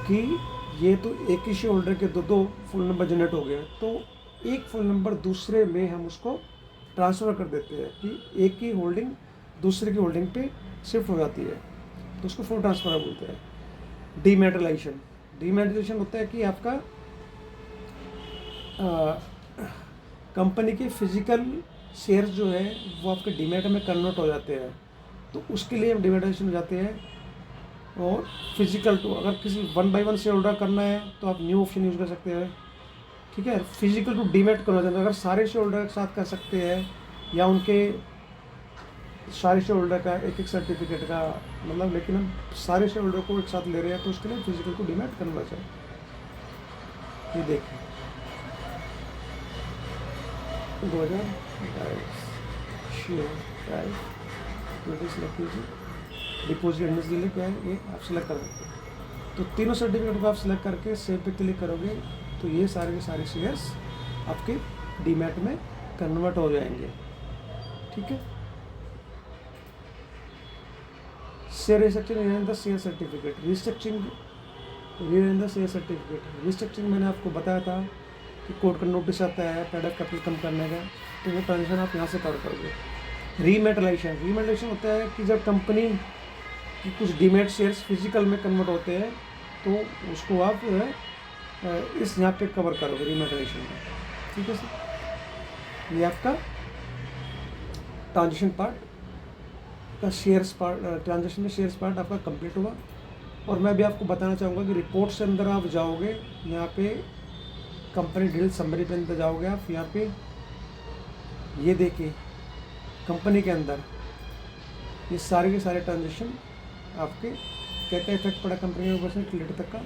कि ये तो एक ही शेयर होल्डर के दो फ़ोन नंबर जनरेट हो गए, तो एक फ़ोन नंबर दूसरे में हम उसको ट्रांसफ़र कर देते हैं कि एक की होल्डिंग दूसरे की होल्डिंग पे शिफ्ट हो जाती है, तो उसको फ़ोन ट्रांसफ़र बोलते हैं। डीमेटलाइजेशन, डीमेटलाइजेशन होता है कि आपका कंपनी के फिजिकल शेयर्स जो है वो आपके डीमेट में कन्वर्ट हो जाते हैं, तो उसके लिए हम डीमेटलाइजेशन हो जाते हैं। और फिजिकल टू, अगर किसी 1 बाय 1 शेयर होल्डर करना है तो आप न्यू ऑप्शन यूज़ कर सकते हैं। ठीक है। फिजिकल टू डीमेट कन्वर्जन, अगर सारे शेयर होल्डर के साथ कर सकते हैं या उनके सारे शेयर होल्डर का एक एक सर्टिफिकेट का मतलब, लेकिन हम सारे शेयर होल्डर को एक साथ ले रहे हैं तो उसके लिए फिजिकल टू डीमेट कन्वर्जन। ये देखिए 2022 शेयर टाइप सेलेक्ट कीजिए, डिपॉजिट एड्रेस के लिए क्या है ये आप सेलेक्ट कर सकते हैं। तो तीनों सर्टिफिकेट को आप सेलेक्ट करके सेव पे क्लिक करोगे तो ये सारे के सारे शेयर्स आपके डीमैट में कन्वर्ट हो जाएंगे। ठीक है। Share restructuring in the share certificate, restructuring in the share certificate. Restructuring मैंने आपको बताया था कि कोर्ट का नोटिस आता है पेड अप कैपिटल कम करने का, तो वो ट्रांजेक्शन आप यहाँ से कर करोगे। रीमेटलाइजेशन, रीमेटलाइजेशन होता है कि जब कंपनी की कुछ डीमेट शेयर्स फिजिकल में कन्वर्ट होते हैं तो उसको आप जो है इस यहाँ पे कवर करोगे रीमेटलाइजेशन में। ठीक है सर। ये आपका ट्रांजेक्शन पार्ट का शेयर्स पार्ट, ट्रांजेक्शन में शेयर्स पार्ट आपका कंप्लीट हुआ। और मैं भी आपको बताना चाहूँगा कि रिपोर्ट से अंदर आप जाओगे, यहाँ पे कंपनी डिटेल समरी पे अंदर जाओगे आप, यहाँ पे ये देखिए कंपनी के अंदर ये सारे के सारे ट्रांजेक्शन आपके क्या क्या इफेक्ट पड़ा कंपनी के ऊपर से क्लियर तक का,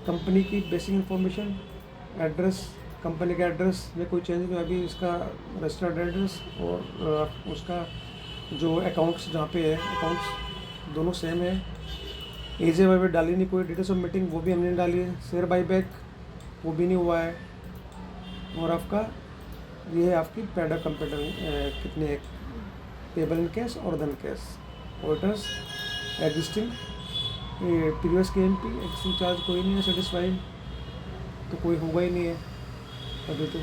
कंपनी की बेसिक इन्फॉर्मेशन, एड्रेस, कंपनी का एड्रेस में कोई चेंज नहीं, अभी इसका रजिस्टर्ड एड्रेस और उसका जो अकाउंट्स जहाँ पे है अकाउंट्स दोनों सेम है। एजे वाई डाली नहीं, कोई डिटेल्स ऑफ मीटिंग वो भी हमने डाली है, शेयर बाईबैक वो भी नहीं हुआ है। और आपका ये है आपकी पेड अप कंप्यूटर कितने पेबल इन कैश और धन कैश, ऑर्डर्स एग्जिस्टिंग प्रीवियस के एमपी एक्सिंग चार्ज कोई नहीं है सेटिस्फाइड, तो कोई होगा ही नहीं है अभी तो।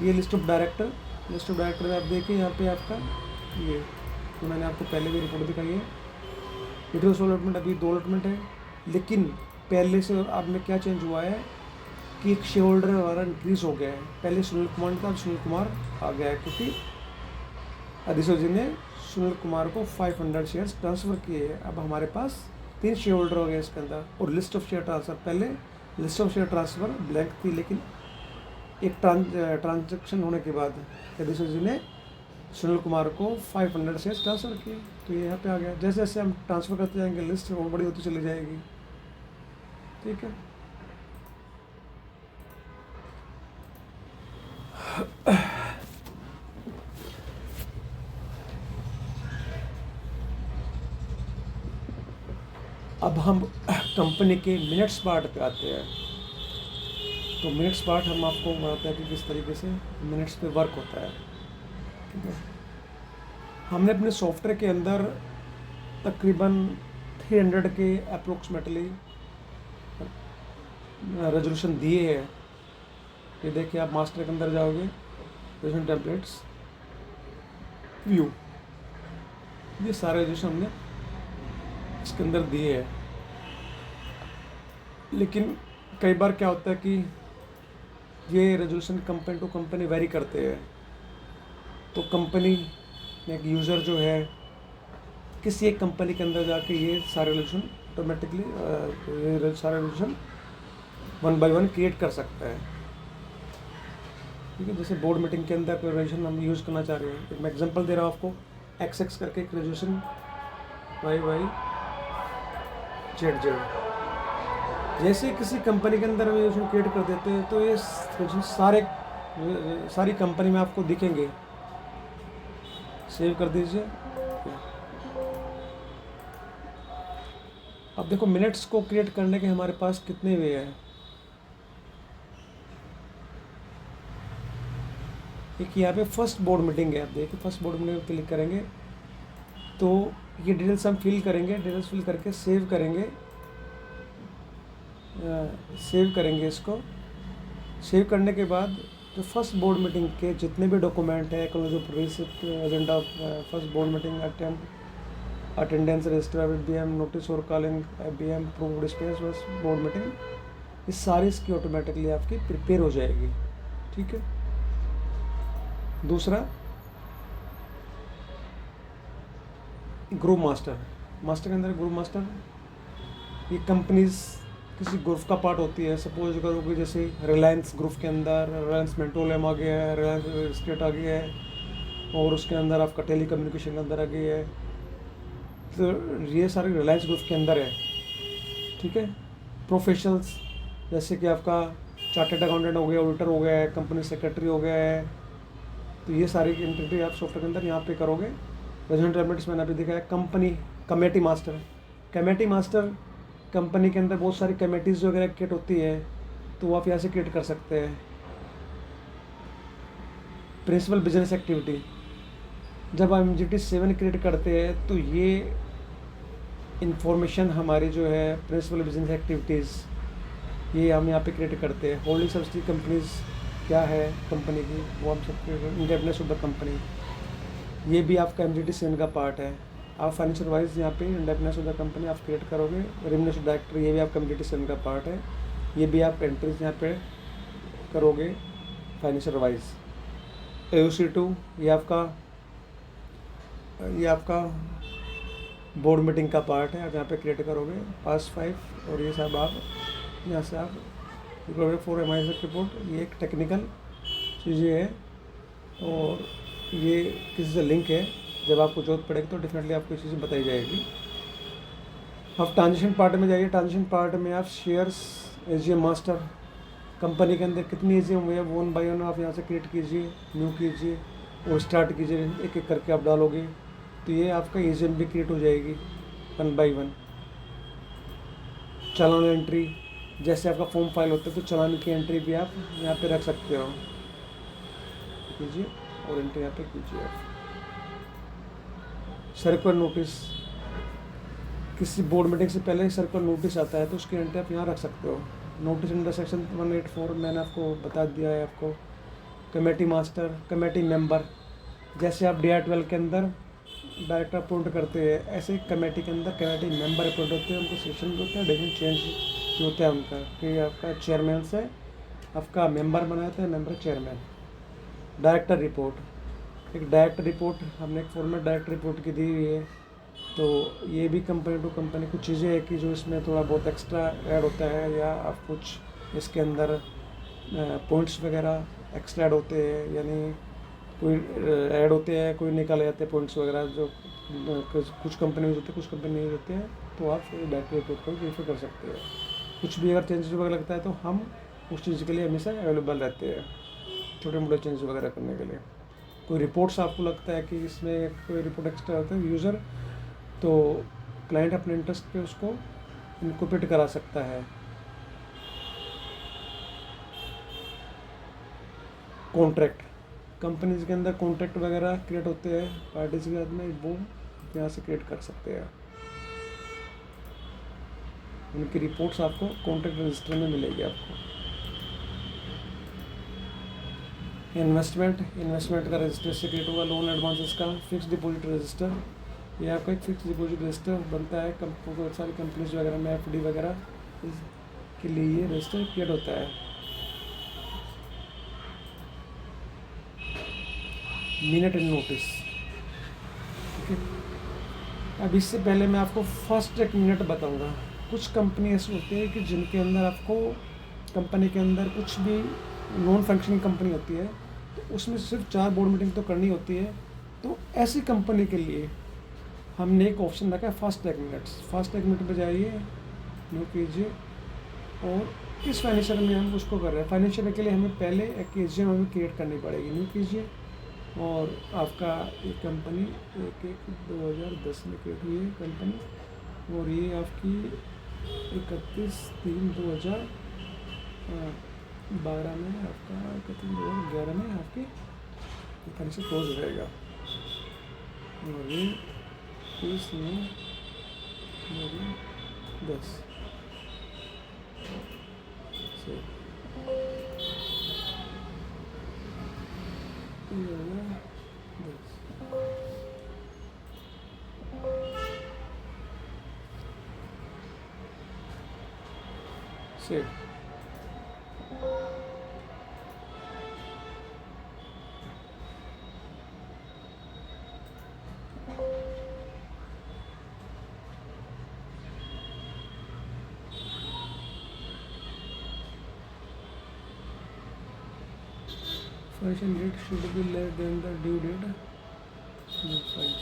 ये list of director, list of director में आप देखिए यहाँ पे आपका ये तो मैंने आपको पहले भी रिपोर्ट दिखाई है। डिटेल्स अलॉटमेंट अभी 2 अलॉटमेंट है, लेकिन पहले से अब में क्या चेंज हुआ है कि एक शेयर होल्डर हमारा इंक्रीज़ हो गया है। पहले सुनील कुमार था, अब सुनील कुमार आ गया है क्योंकि अधीश्वर जी ने सुनील कुमार को 500 शेयर्स ट्रांसफ़र किए हैं। अब हमारे पास 3 शेयर होल्डर हो गए इसके अंदर। और लिस्ट ऑफ शेयर ट्रांसफ़र, पहले list of share transfer blank थी, लेकिन एक ट्रांजैक्शन होने के बाद अधीश्वर जी ने सुनील कुमार को 500 शेयर्स ट्रांसफ़र किए, तो ये यहाँ पे आ गया। जैसे जैसे हम ट्रांसफ़र करते जाएंगे लिस्ट और बड़ी होती चली जाएगी। ठीक है। अब हम कंपनी के मिनट्स पार्ट पे आते हैं। तो मिनट्स पार्ट हम आपको बताते हैं कि किस तरीके से मिनट्स पे वर्क होता है। ठीक है। हमने अपने सॉफ्टवेयर के अंदर तकरीबन 300 के अप्रोक्सीमेटली रेजोल्यूशन दिए हैं। ये देखिए आप मास्टर के अंदर जाओगे, रेजोल्यूशन टेम्पलेट्स व्यू, ये सारे रेजोल्यूशन हमने इसके अंदर दिए हैं। लेकिन कई बार क्या होता है कि ये resolution company to company vary करते हैं। तो कंपनी एक यूज़र जो है किसी एक कंपनी के अंदर जाके ये सारे रेजोल्यूशन ऑटोमेटिकली ये सारे resolution one by one create कर सकता है। ठीक है, जैसे बोर्ड मीटिंग के अंदर कोई रेजोल्यूशन हम यूज़ करना चाह रहे हैं, मैं एग्जांपल दे रहा हूँ आपको, XX करके एक रेजोल्यूशन YY Z। जैसे किसी कंपनी के अंदर रेजोल्यूशन क्रिएट कर देते हैं तो ये सारी कंपनी में आपको दिखेंगे। सेव कर दीजिए। अब देखो मिनट्स को क्रिएट करने के हमारे पास कितने वे हैं। एक यहाँ पे फर्स्ट बोर्ड मीटिंग है, आप देखिए फर्स्ट बोर्ड मीटिंग क्लिक करेंगे तो ये डिटेल्स हम फिल करेंगे, डिटेल्स फिल करके सेव करेंगे। सेव करेंगे इसको। सेव करने के बाद जो फर्स्ट बोर्ड मीटिंग के जितने भी डॉक्यूमेंट है, जो receipt agenda of first board meeting attendance register BM notice और कॉलिंग BM प्रूव्ड स्पेस बस बोर्ड मीटिंग, ये सारी इसकी ऑटोमेटिकली आपकी प्रिपेयर हो जाएगी। ठीक है। दूसरा ग्रुप मास्टर के अंदर ग्रुप मास्टर ये कंपनीज किसी ग्रुप का पार्ट होती है। सपोज करो कि जैसे रिलायंस ग्रुप के अंदर रिलायंस मेट्रोलियम आ गया है, रिलायंस स्टेट आ गया है, और उसके अंदर आपका टेली कम्युनिकेशन के अंदर आ गई है। तो ये सारे रिलायंस ग्रुप के अंदर है। ठीक है। प्रोफेशनल्स जैसे कि आपका चार्टर्ड अकाउंटेंट हो गया, ऑडिटर हो गया है, कंपनी सेक्रेटरी हो गया है, तो ये सारी एंटिटी आप सॉफ्टवेयर के अंदर यहाँ पे करोगे। रेजोल्यूशन टेम्पलेट्स मैंने अभी दिखाया। कमेटी मास्टर कंपनी के अंदर बहुत सारी कमेटीज़ वगैरह क्रिएट होती है, तो आप यहाँ से क्रिएट कर सकते हैं। प्रिंसिपल बिजनेस एक्टिविटी, जब हम MGT 7 क्रिएट करते हैं तो ये इंफॉर्मेशन हमारी जो है प्रिंसिपल बिजनेस एक्टिविटीज़ ये हम यहाँ पे क्रिएट करते हैं। होल्डिंग सब्सिडी कंपनीज क्या है कंपनी की, वो हम सब इंडेपेंडेंस ऑफ द कंपनी, ये भी आपका MGT 7 का पार्ट है। आप फाइनेंशियल वाइज यहाँ पे इंडेपेंडेंस ऑफ द कंपनी आप क्रिएट करोगे। रेम्युनरेशन डायरेक्टर ये भी आपका MGT 7 का पार्ट है, ये भी आप एंट्रीज यहाँ पे करोगे फाइनेंशियल वाइज। AOC2 ये आपका बोर्ड मीटिंग का पार्ट है, आप यहाँ पे क्रिएट करोगे। पास 5 और ये सब आप यहाँ से आप फॉर MIS रिपोर्ट, ये एक टेक्निकल चीज़ें है और ये किसी से लिंक है, जब आपको जरूरत पड़ेगी तो डेफिनेटली आपको चीज़ें बताई जाएगी। अब ट्रांजिशन पार्ट में जाइए। ट्रांजिशन पार्ट में आप शेयर्स AGM मास्टर, कंपनी के अंदर कितनी AGM हुई है वन बाय वन आप यहाँ से क्रिएट कीजिए, न्यू कीजिए और स्टार्ट कीजिए। एक एक करके आप डालोगे तो ये आपका AGM भी क्रिएट हो जाएगी one by one. Challan entry, जैसे आपका फॉर्म फाइल होता है तो चालान की एंट्री भी आप यहाँ पे रख सकते हो, कीजिए और एंट्री यहाँ पे कीजिए आप। सर्कुलर नोटिस, किसी बोर्ड मीटिंग से पहले सर्कुलर नोटिस आता है तो उसकी एंट्री आप यहाँ रख सकते हो। नोटिस अंडर सेक्शन 184 मैंने आपको बता दिया है आपको। कमेटी मास्टर, कमेटी मेंबर, जैसे आप DI12 के अंदर डायरेक्टर अपॉइंट करते हैं, ऐसे कमेटी के अंदर कमेटी मेंबर अपॉइंट होते हैं, उनको सेशन होते हैं, डिसीजन चेंज होता है उनका कि आपका चेयरमैन से आपका मेंबर बनाते हैं, मेंबर चेयरमैन। डायरेक्टर रिपोर्ट, एक डायरेक्टर रिपोर्ट हमने एक फॉर्मेट डायरेक्टर रिपोर्ट की दी हुई है, तो ये भी कंपनी टू कंपनी कुछ चीज़ें हैं कि जो इसमें थोड़ा बहुत एक्स्ट्रा ऐड होता है, या आप कुछ इसके अंदर पॉइंट्स वगैरह एक्स्ट्रा ऐड होते हैं, यानी कोई ऐड होते हैं, कोई निकाले जाते हैं पॉइंट्स वगैरह, जो कुछ कंपनी यूज होते हैं, कुछ कंपनी नहीं होते हैं, तो आप डायरेक्टर रिपोर्ट को वेरीफाई कर सकते हैं। कुछ भी अगर चेंजेस वगैरह लगता है तो हम उस चीज़ के लिए हमेशा अवेलेबल रहते हैं, छोटे मोटे चेंजेस वगैरह करने के लिए। कोई रिपोर्ट्स आपको लगता है कि इसमें कोई रिपोर्ट एक्स्ट्रा होता है यूज़र, तो क्लाइंट अपने इंटरेस्ट पे उसको इनकॉर्पोरेट करा सकता है। कॉन्ट्रैक्ट, कंपनीज के अंदर कॉन्ट्रैक्ट वगैरह क्रिएट होते हैं पार्टीज के साथ में, वो यहाँ से क्रिएट कर सकते हैं। उनकी रिपोर्ट्स आपको कॉन्ट्रैक्ट रजिस्टर में मिलेगी आपको। इन्वेस्टमेंट का रजिस्टर से क्रिएट होगा। लोन एडवांसेस का फिक्स डिपॉजिट रजिस्टर, ये आपका एक फिक्स डिपॉजिट रजिस्टर बनता है बहुत सारी कंपनीज वगैरह में, FD वगैरह के लिए ये रजिस्टर क्रिएट होता है। मिनट एंड नोटिस, ठीक है। अब इससे पहले मैं आपको फर्स्ट एक मिनट बताऊंगा। कुछ कंपनी ऐसी होती है कि जिनके अंदर आपको कंपनी के अंदर कुछ भी नॉन फंक्शनिंग कंपनी होती है तो उसमें सिर्फ 4 बोर्ड मीटिंग तो करनी होती है। तो ऐसी कंपनी के लिए हमने एक ऑप्शन रखा है fast take minutes. Fast take minute पर जाइए, न्यू कीजिए, और किस फाइनेंशियल में हम उसको कर रहे हैं। फाइनेंशियल के लिए हमें पहले एक एजीएम हमें क्रिएट करनी पड़ेगी। न्यू कीजिए, और आपका ये कंपनी 1/1/2010 में क्रिएट हुई है कंपनी, और ये आपकी 31/3/2012 में आपका 31/2011 में आपकी फाइनेंशियल क्लोज हो जाएगा। और ये 30/9/2010 से 2010 से Financial date should be less than the due date. No, fine.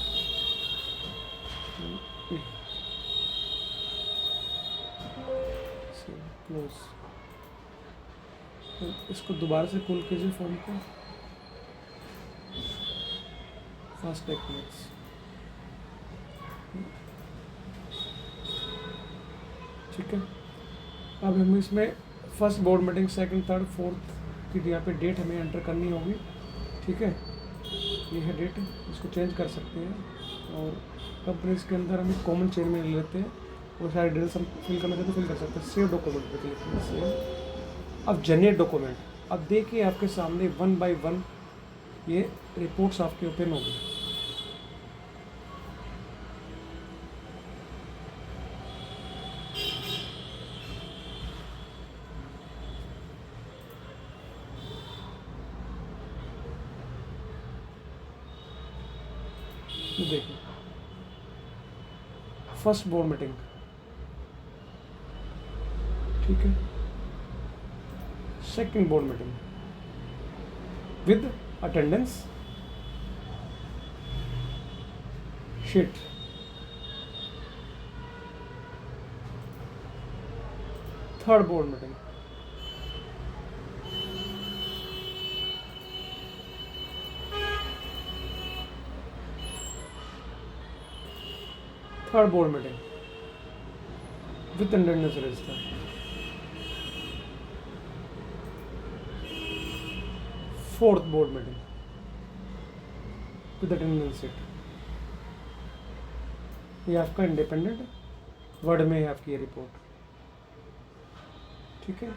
So, close. इसको दोबारा से खोल कीजिए फॉर्म को। फास्ट टेक्निक्स, ठीक है। अब हम इसमें first board meeting, second, third, fourth की यहाँ पे डेट हमें एंटर करनी होगी, ठीक है। ये है डेट, इसको चेंज कर सकते हैं। और कंपनीज के अंदर हम कॉमन चेन में ले लेते हैं, वो सारी डिटेल्स हम फिल करना चाहते हैं फिल कर सकते हैं। सेव डॉक्यूमेंट पे क्लिक करें, सेव। अब जनरेट डॉक्यूमेंट, अब देखिए आपके सामने 1 बाय 1 ये रिपोर्ट्स आपके ओपन होगी। देखिए फर्स्ट बोर्ड मीटिंग, ठीक है। Second board meeting with attendance sheet, third board meeting, third board meeting with attendance register, fourth board meeting with attendance sheet. ये आपका इंडिपेंडेंट वर्ड में है आपकी ये रिपोर्ट, ठीक है।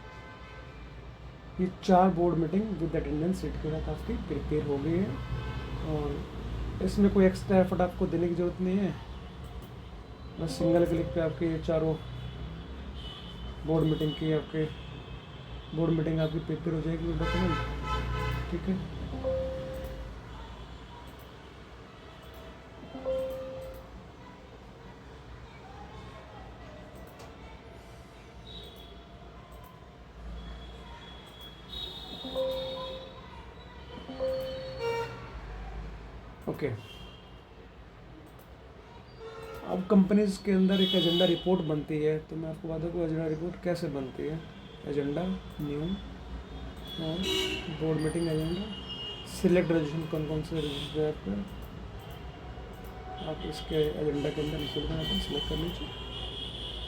ये 4 board meeting with attendance sheet के साथ आपकी प्रिपेयर हो गई है, और इसमें कोई एक्स्ट्रा एफर्ट आपको देने की ज़रूरत नहीं है। बस सिंगल क्लिक पे आपके ये चारों बोर्ड मीटिंग की आपके बोर्ड मीटिंग आपकी प्रिपेयर हो जाएगी डॉक्यूमेंट, ठीक है। ओके, अब कंपनीज के अंदर एक एजेंडा रिपोर्ट बनती है, तो मैं आपको बता दूँ एजेंडा रिपोर्ट कैसे बनती है। एजेंडा, न्यू, और board meeting agenda, select resolution, कौन कौन से रेजोल्यूशन है आपका, आप इसके एजेंडा के अंदर इंक्लूड करना है, सिलेक्ट कर लीजिए।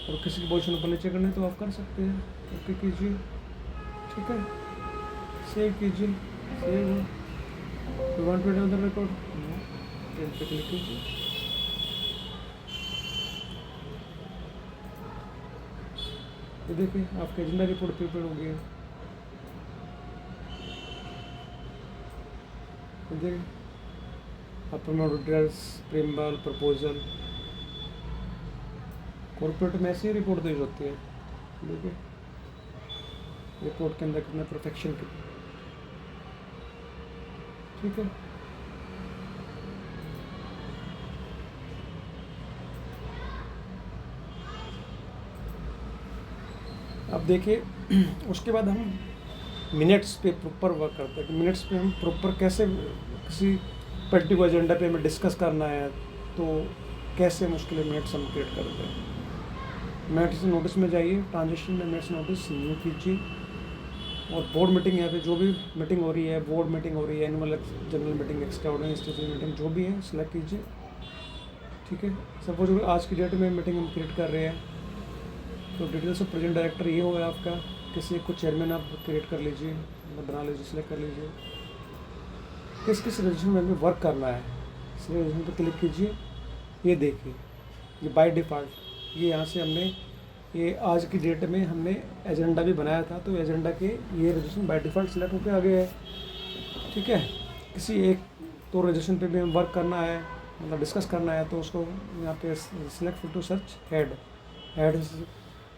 और किसी की पोजीशन ऊपर नीचे करनी है तो आप कर सकते हैं, ओके कीजिए, ठीक है। सेव कीजिए, save. You want to add another record, print पे क्लिक कीजिए। ये देखिए आपका एजेंडा रिपोर्ट प्रिपेयर हो गया। देखिए अपना ऑडिटर्स, प्रीम्बल, प्रपोजल, कॉर्पोरेट में ऐसी रिपोर्ट दर्ज होती है। देखिए रिपोर्ट के अंदर कितना परफेक्शन की, ठीक है। अब देखिए उसके बाद हम मिनट्स पे प्रॉपर वर्क करते हैं कि मिनट्स पे हम प्रॉपर कैसे किसी पर्टिकुलर एजेंडा पे हमें डिस्कस करना है तो कैसे हम उसके लिए मिनट्स हम क्रिएट करते हैं। मिनट्स नोटिस में जाइए, ट्रांजेक्शन में मिनट्स नोटिस न्यू कीजिए और बोर्ड मीटिंग यहाँ पे जो भी मीटिंग हो रही है, बोर्ड मीटिंग हो रही है, annual general meeting, extraordinary stationery meeting जो भी है सिलेक्ट कीजिए, ठीक है। सपोज आज की डेट में मीटिंग हम क्रिएट कर रहे हैं तो डिटेल्स ऑफ प्रेजेंट डायरेक्टर ये होगा आपका, किसी को चेयरमैन आप क्रिएट कर लीजिए, मतलब बना लीजिए, सिलेक्ट कर लीजिए, किस किस रजिस्टर में हमें वर्क करना है, इसलिए रजिस्टर पर क्लिक कीजिए। ये देखिए ये बाय डिफ़ॉल्ट ये यहाँ से हमने ये आज की डेट में हमने एजेंडा भी बनाया था तो एजेंडा के ये रजिस्ट्रेशन बाय डिफ़ॉल्ट सेलेक्ट होकर आ गया है, ठीक है। किसी एक तो रजिस्ट्रेशन पे भी हम वर्क करना है, मतलब डिस्कस करना है तो उसको यहाँ पे सिलेक्ट टू सर्च हेड।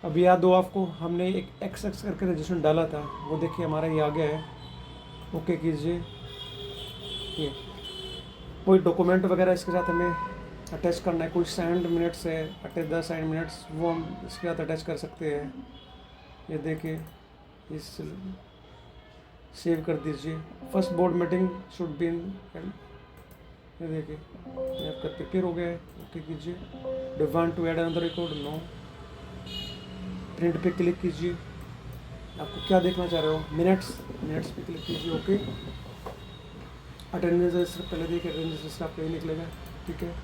अब याद हो आपको हमने एक एक्स करके रजिस्ट्रेशन डाला था, वो देखिए हमारा ये आ गया है, ओके कीजिए। ये कोई डॉक्यूमेंट वगैरह इसके साथ हमें अटैच करना है, कोई साइंड मिनट्स है, अटैच द साइंड मिनट्स, वो हम इसके साथ अटैच कर सकते हैं। ये देखिए इस सेव कर दीजिए। First board meeting should be in, ये देखिए ये आपका प्रिपेयर हो गया है, ओके कीजिए। Do want to add another record, no. Print पे क्लिक कीजिए, आपको क्या देखना चाह रहे हो, मिनट्स पे क्लिक कीजिए, ओके। अटेंडेंस रजिस्टर पहले देखिए, अटेंडेंस रजिस्टर आपका ये निकलेगा, ठीक है।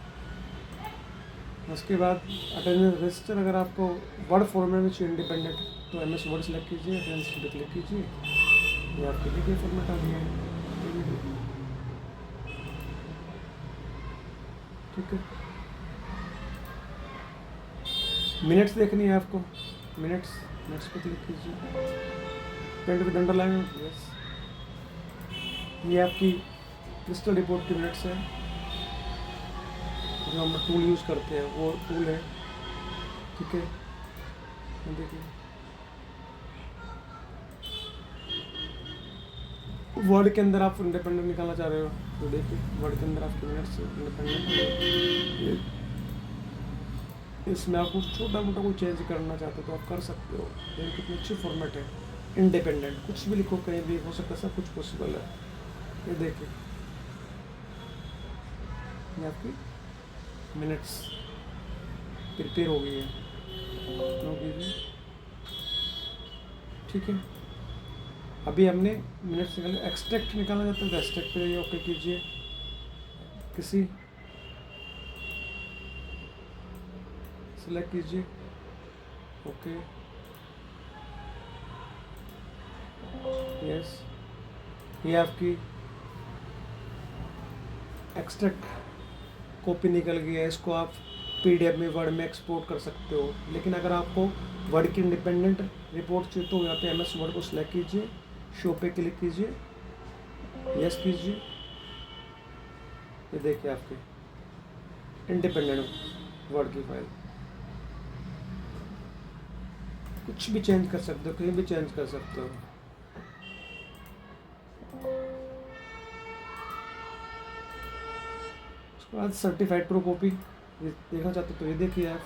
उसके बाद अटेंडेंस रजिस्टर अगर आपको वर्ड फॉर्मेट में चाहिए इंडिपेंडेंट तो MS वर्ड सेलेक्ट कीजिए, अटेंडेंस पे क्लिक कीजिए, ये आपके PDF फॉर्मेट आ गया है, ठीक है। मिनट्स देखनी है आपको, मिनट्स पे क्लिक कीजिए, प्रिंट विद अंडरलाइन, यस। ये आपकी क्रिस्टल रिपोर्ट की मिनट्स है, जो हम टूल यूज़ करते हैं वो टूल है, ठीक है। देखिए वर्ड के अंदर आप इंडिपेंडेंट निकालना चाह रहे हो तो देखिए वर्ड के अंदर आपके मिनट्स इंडिपेंडेंट, इसमें आप कुछ छोटा मोटा कोई चेंज करना चाहते हो तो आप कर सकते हो। देखिए कितनी अच्छी फॉर्मेट है, इंडिपेंडेंट, कुछ भी लिखो कहीं भी हो सकता है, सब कुछ पॉसिबल है। ये देखिए ये आपकी मिनट्स प्रिपेयर हो गई है, ठीक है। अभी हमने मिनट्स निकाले, एक्सट्रैक्ट निकालना चाहते हैं तो एक्सट्रैक्ट पे ओके कीजिए, किसी सेलेक्ट कीजिए, ओके, यस। ये आपकी एक्सट्रैक्ट कॉपी निकल गई है, इसको आप PDF में वर्ड में एक्सपोर्ट कर सकते हो। लेकिन अगर आपको वर्ड की इंडिपेंडेंट रिपोर्ट चाहिए तो यहाँ पे MS वर्ड को सिलेक्ट कीजिए, शो पे क्लिक कीजिए, यस कीजिए, ये देखिए आपके इंडिपेंडेंट वर्ड की फाइल। कुछ भी चेंज कर सकते हो, कहीं भी चेंज कर सकते हो। उसके बाद सर्टिफाइड ट्रू कॉपी देखना चाहते हो तो ये देखिए आप,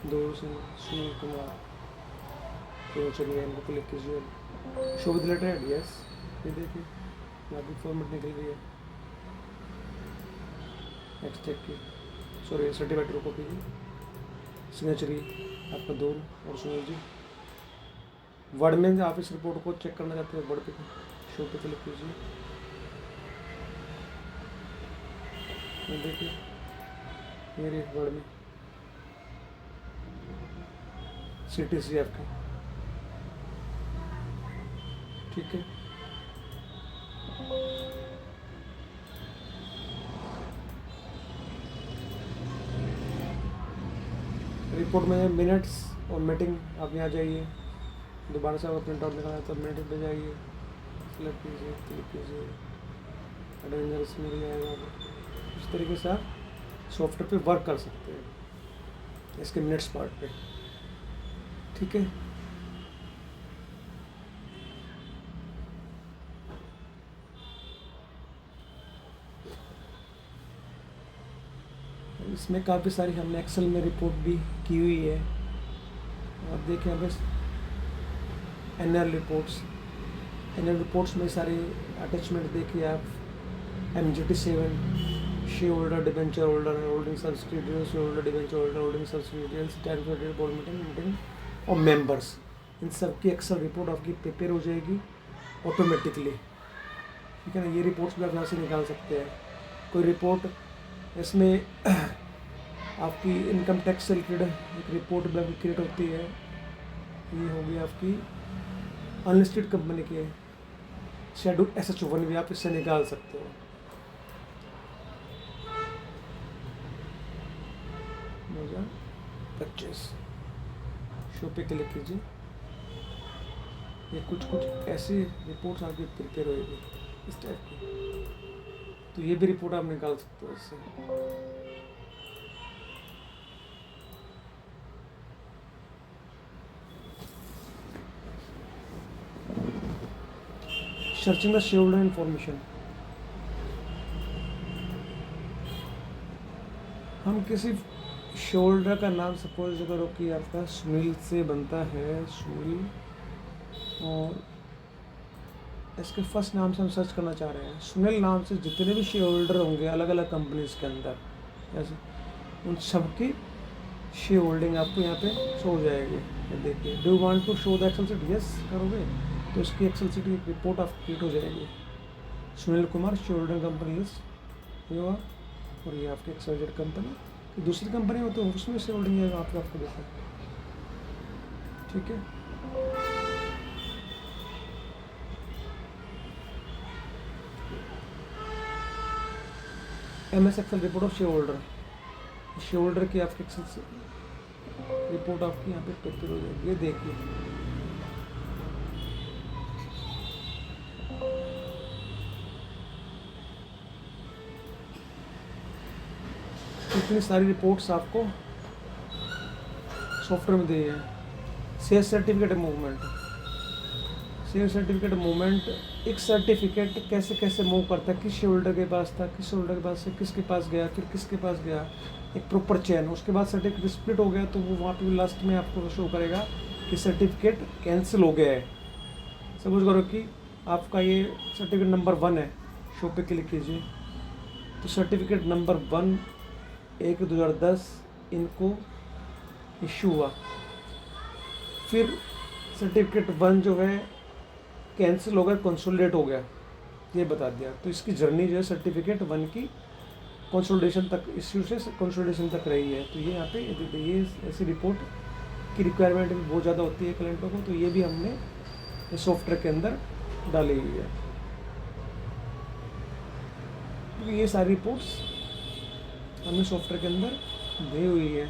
सुनील कुमार, तो चलिए इनको क्लिक कीजिए, शो विद लेटर, यस। ये देखिए यहाँ की फॉर्मेट निकल गई है एक्सट्रैक्ट की, सॉरी सर्टिफाइड ट्रू कॉपी की, सिग्नेचरी आपका दोन और सुनील जी। वर्ड में आप इस रिपोर्ट को चेक करना चाहते हो, वर्ड पे शो पे क्लिक कीजिए, देखिए ये वर्ड में CTC आपकी, ठीक है। रिपोर्ट में मिनट्स और मीटिंग, आप यहाँ जाइए, दोबारा से आप प्रिंट आउट निकालना तो मिनट पे जाइए, सेलेक्ट कीजिए, क्लिक कीजिए, अटेंडेंस मिल जाएगा। इस तरीके से आप सॉफ्टवेयर पे वर्क कर सकते हैं इसके मिनट्स पार्ट पे। ठीक है। इसमें काफ़ी सारी हमने एक्सेल में रिपोर्ट भी की हुई है। आप देखें यहाँ पे एनुअल रिपोर्ट्स में सारे अटैचमेंट देखिए आप। MGT7 share holder, debenture holder, holding subsidiaries, share holder, debenture holder, holding subsidiaries, tariff board meeting और मेंबर्स, इन सब की एक्सेल रिपोर्ट आपकी प्रिपेयर हो जाएगी ऑटोमेटिकली। ठीक है ना। ये रिपोर्ट्स भी आप यहाँ से निकाल सकते हैं। कोई रिपोर्ट इसमें आपकी इनकम टैक्स से रिलेटेड एक रिपोर्ट भी क्रिएट होती है। ये होगी आपकी अनलिस्टेड कंपनी के शेड्यूल SH1 भी आप इससे निकाल सकते हो। 2025 शो पे क्लिक कीजिए। ये कुछ ऐसी रिपोर्ट्स आपकी प्रिपेयर होगी इस टाइप की, तो ये भी रिपोर्ट आप निकाल सकते हो इससे। सर्चिंग द शेयरहोल्डर इंफॉर्मेशन, हम किसी शेयरहोल्डर का नाम सपोज करो कि आपका सुनील से बनता है, सुनील, और इसके फर्स्ट नाम से हम सर्च करना चाह रहे हैं। सुनील नाम से जितने भी शेयर होल्डर होंगे अलग अलग कंपनीज के अंदर, ऐसे उन सब की शेयर होल्डिंग आपको यहाँ पे शो हो जाएगी। ये देखिए, do you want to show the excel sheet, yes करोगे तो इसकी एक्सेल शीट की रिपोर्ट आप क्रिएट हो जाएगी। Sunil Kumar share holding company list ये हुआ, और ये आपकी एक्सेल कंपनी। दूसरी कंपनी होती है उसमें शेयर होल्डिंग है आपको देखो। ठीक है। MS excel report of share holder की आपकी एक्सेल से रिपोर्ट आपकी यहाँ पे प्रिपेयर हो जाएगी। ये देखिए, इतनी सारी रिपोर्ट्स आपको सॉफ्टवेयर में दी है। शेयर सर्टिफिकेट मूवमेंट, एक सर्टिफिकेट कैसे कैसे मूव करता है, किस शेयर होल्डर के पास था, किस शेयर होल्डर के पास से किसके पास गया, फिर किसके पास गया, एक प्रॉपर चेन। उसके बाद सर्टिफिकेट स्प्लिट हो गया तो वो वहाँ पे लास्ट में आपको शो करेगा कि सर्टिफिकेट कैंसिल हो गया है। सपोज करो कि आपका ये सर्टिफिकेट नंबर 1 है, शो पे क्लिक कीजिए तो सर्टिफिकेट नंबर 1 1/2010 इनको इशू हुआ। फिर सर्टिफिकेट 1 जो है कैंसिल हो गया, कंसोलिडेट हो गया, ये बता दिया। तो इसकी जर्नी जो है सर्टिफिकेट 1 की कंसोलिडेशन तक, इश्यू से कंसोलिडेशन तक रही है। तो ये यहाँ पे ये ऐसी रिपोर्ट की रिक्वायरमेंट भी बहुत ज़्यादा होती है क्लाइंटों को, तो ये भी हमने सॉफ्टवेयर के अंदर डाली हुई है। तो ये सारी रिपोर्ट्स हमने सॉफ्टवेयर के अंदर दी हुई है।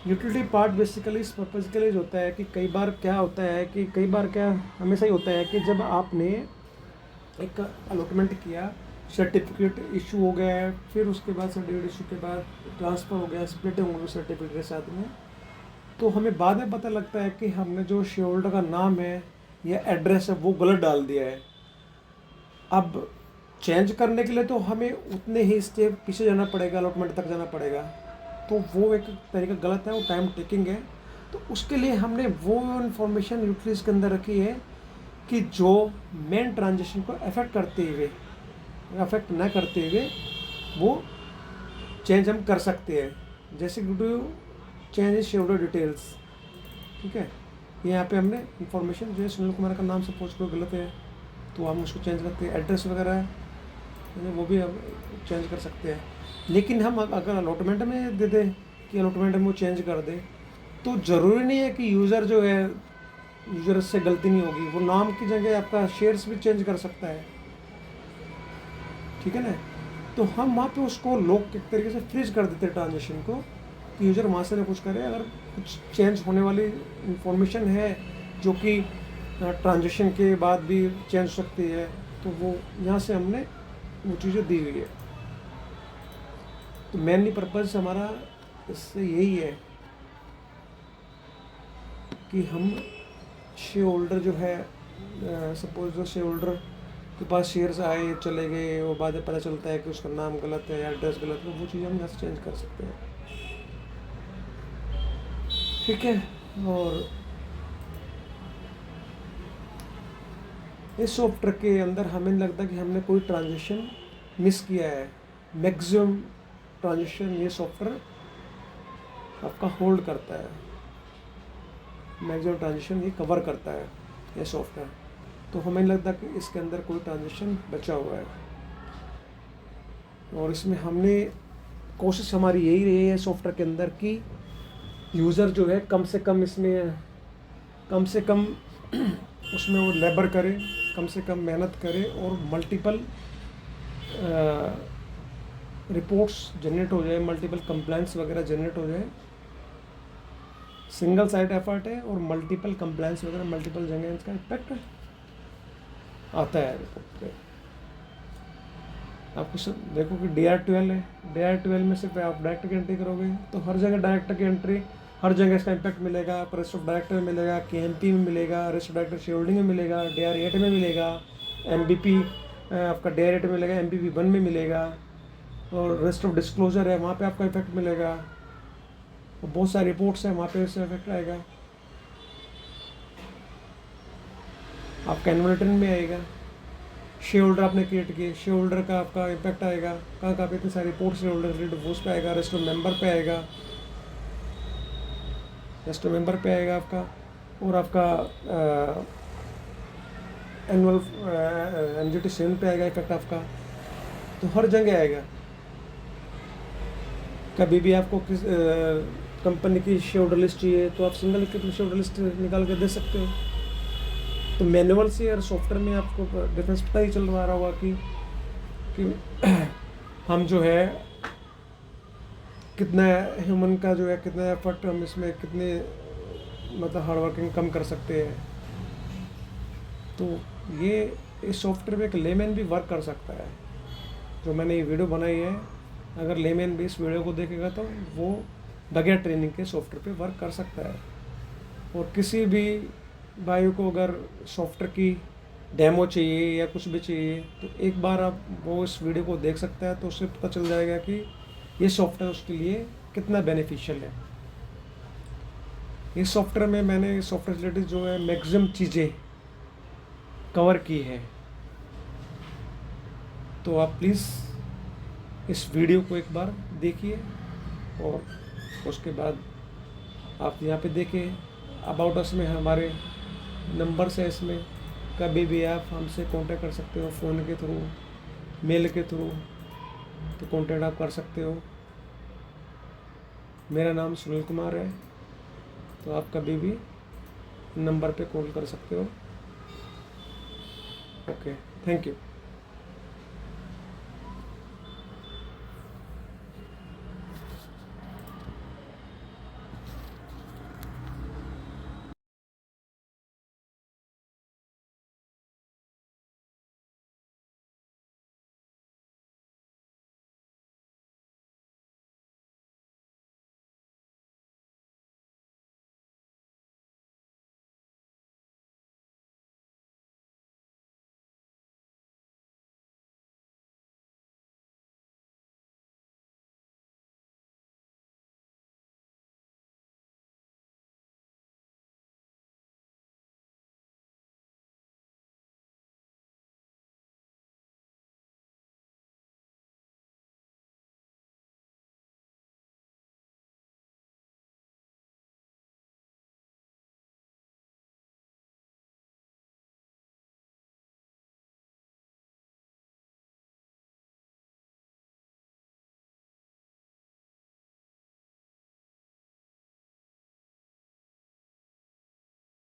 यूटिलिटी पार्ट बेसिकली इस पर्पज़ के लिए होता है कि कई बार क्या हमेशा ही होता है कि जब आपने एक अलॉटमेंट किया, सर्टिफिकेट इशू हो गया है, फिर उसके बाद सर्टिफिकेट इशू के बाद ट्रांसफ़र हो गया, स्प्लिट होंगे सर्टिफिकेट के साथ में, तो हमें बाद में पता लगता है कि हमने जो शेयर होल्डर का नाम है या एड्रेस है वो गलत डाल दिया है। अब चेंज करने के लिए तो हमें उतने ही स्टेप पीछे जाना पड़ेगा, अलॉटमेंट तक जाना पड़ेगा, तो वो एक तरीका गलत है, वो टाइम टेकिंग है। तो उसके लिए हमने वो इन्फॉर्मेशन यूटिलिटीज़ के अंदर रखी है कि जो मेन ट्रांजेक्शन को अफेक्ट ना करते हुए वो चेंज हम कर सकते हैं। जैसे do change share holder details, ठीक है, यहाँ पे हमने इंफॉर्मेशन जो है सुनील कुमार का नाम सपोज को गलत है तो हम उसको चेंज करते हैं, एड्रेस वगैरह है वो भी हम चेंज कर सकते हैं। लेकिन हम अगर अलॉटमेंट में दे दें कि अलॉटमेंट में वो चेंज कर दे, तो ज़रूरी नहीं है कि यूज़र से गलती नहीं होगी, वो नाम की जगह आपका शेयर्स भी चेंज कर सकता है, ठीक है ना। तो हम वहाँ पे उसको लॉक एक तरीके से फ्रीज कर देते हैं ट्रांजेक्शन को कि यूज़र वहाँ से ना कुछ करे। अगर कुछ चेंज होने वाली इंफॉर्मेशन है जो कि ट्रांजेक्शन के बाद भी चेंज हो सकती है, तो वो यहाँ से हमने वो चीज़ें दी हुई है। तो मेनली पर्पज़ हमारा इससे यही है कि हम शेयर होल्डर जो है, सपोज जो शेयर होल्डर के पास शेयर्स आए चले गए, वो बाद में पता चलता है कि उसका नाम गलत है या एड्रेस गलत है, वो चीज़ हम यहाँ से चेंज कर सकते हैं। ठीक है। और इस सॉफ्टवेयर के अंदर हमें लगता है कि हमने कोई ट्रांजेक्शन मिस किया है। मैक्सिमम ट्रांजेक्शन ये सॉफ्टवेयर आपका होल्ड करता है, मैक्सिमम ट्रांजेक्शन ये कवर करता है ये सॉफ्टवेयर। तो हमें लगता है कि इसके अंदर कोई ट्रांजेक्शन बचा हुआ है, और इसमें हमने कोशिश हमारी यही रही है सॉफ्टवेयर के अंदर कि यूज़र जो है कम से कम उसमें वो लेबर करे, कम से कम मेहनत करे, और मल्टीपल रिपोर्ट्स जनरेट हो जाए, मल्टीपल कंप्लाइंस वगैरह जनरेट हो जाए। सिंगल साइड एफर्ट है और मल्टीपल कंप्लाइंस वगैरह मल्टीपल जगह इसका इम्पैक्ट आता है रिपोर्ट पे। आपको सब देखो कि DR12 है, DR12 में सिर्फ आप डायरेक्टर की एंट्री करोगे तो हर जगह डायरेक्टर की एंट्री, हर जगह इसका इम्पैक्ट मिलेगा। रेस्ट ऑफ डायरेक्टर में मिलेगा, KMP में मिलेगा, rest of director share holding में मिलेगा, DR8 में मिलेगा, MVP आपका DR8 में मिलेगा, MPP 1 में मिलेगा, और रेस्ट ऑफ डिस्क्लोजर है वहाँ पे आपका इफेक्ट मिलेगा, और बहुत सारी रिपोर्ट्स हैं वहाँ पे इससे इफेक्ट आएगा। आपका एनुअल रिटर्न में आएगा। शेयर होल्डर आपने क्रिएट किए, शेयर होल्डर का आपका इम्पैक्ट आएगा, कहाँ पे इतनी सारी रिपोर्ट शेयर होल्डर रिलेटेड वो उस पे आएगा, रेस्ट ऑफ मेंबर पे आएगा, रेस्ट ऑफ मेंबर पे आएगा आपका, और आपका एनुअल MGT 7 पे आएगा इफेक्ट आपका। तो हर जगह आएगा। कभी भी आपको किस कंपनी की शेयर होल्डर लिस्ट चाहिए तो आप सिंगल शेयर होल्डर लिस्ट निकाल के दे सकते हो। तो मैनुअल से और सॉफ्टवेयर में आपको डिफरेंस पता ही चल रहा होगा कि हम जो है कितना ह्यूमन का जो है कितना एफर्ट हम इसमें कितने मतलब हार्ड वर्किंग कम कर सकते हैं। तो ये इस सॉफ्टवेयर में एक लेमैन भी वर्क कर सकता है। जो मैंने ये वीडियो बनाई है, अगर लेमैन भी इस वीडियो को देखेगा तो वो बगैर ट्रेनिंग के सॉफ्टवेयर पे वर्क कर सकता है। और किसी भी भाई को अगर सॉफ्टवेयर की डेमो चाहिए या कुछ भी चाहिए तो एक बार आप वो इस वीडियो को देख सकता है, तो उससे पता चल जाएगा कि ये सॉफ्टवेयर उसके लिए कितना बेनिफिशियल है। इस सॉफ्टवेयर में मैंने सॉफ्टवेयर रिलेटेड जो है मैक्सिमम चीज़ें कवर की है। तो आप प्लीज़ इस वीडियो को एक बार देखिए, और उसके बाद आप यहाँ पे देखें अबाउट अस में हमारे नंबर्स है, इसमें कभी भी आप हमसे कांटेक्ट कर सकते हो, फ़ोन के थ्रू, मेल के थ्रू, तो कांटेक्ट आप कर सकते हो। मेरा नाम सुनील कुमार है, तो आप कभी भी नंबर पे कॉल कर सकते हो। Okay, thank you.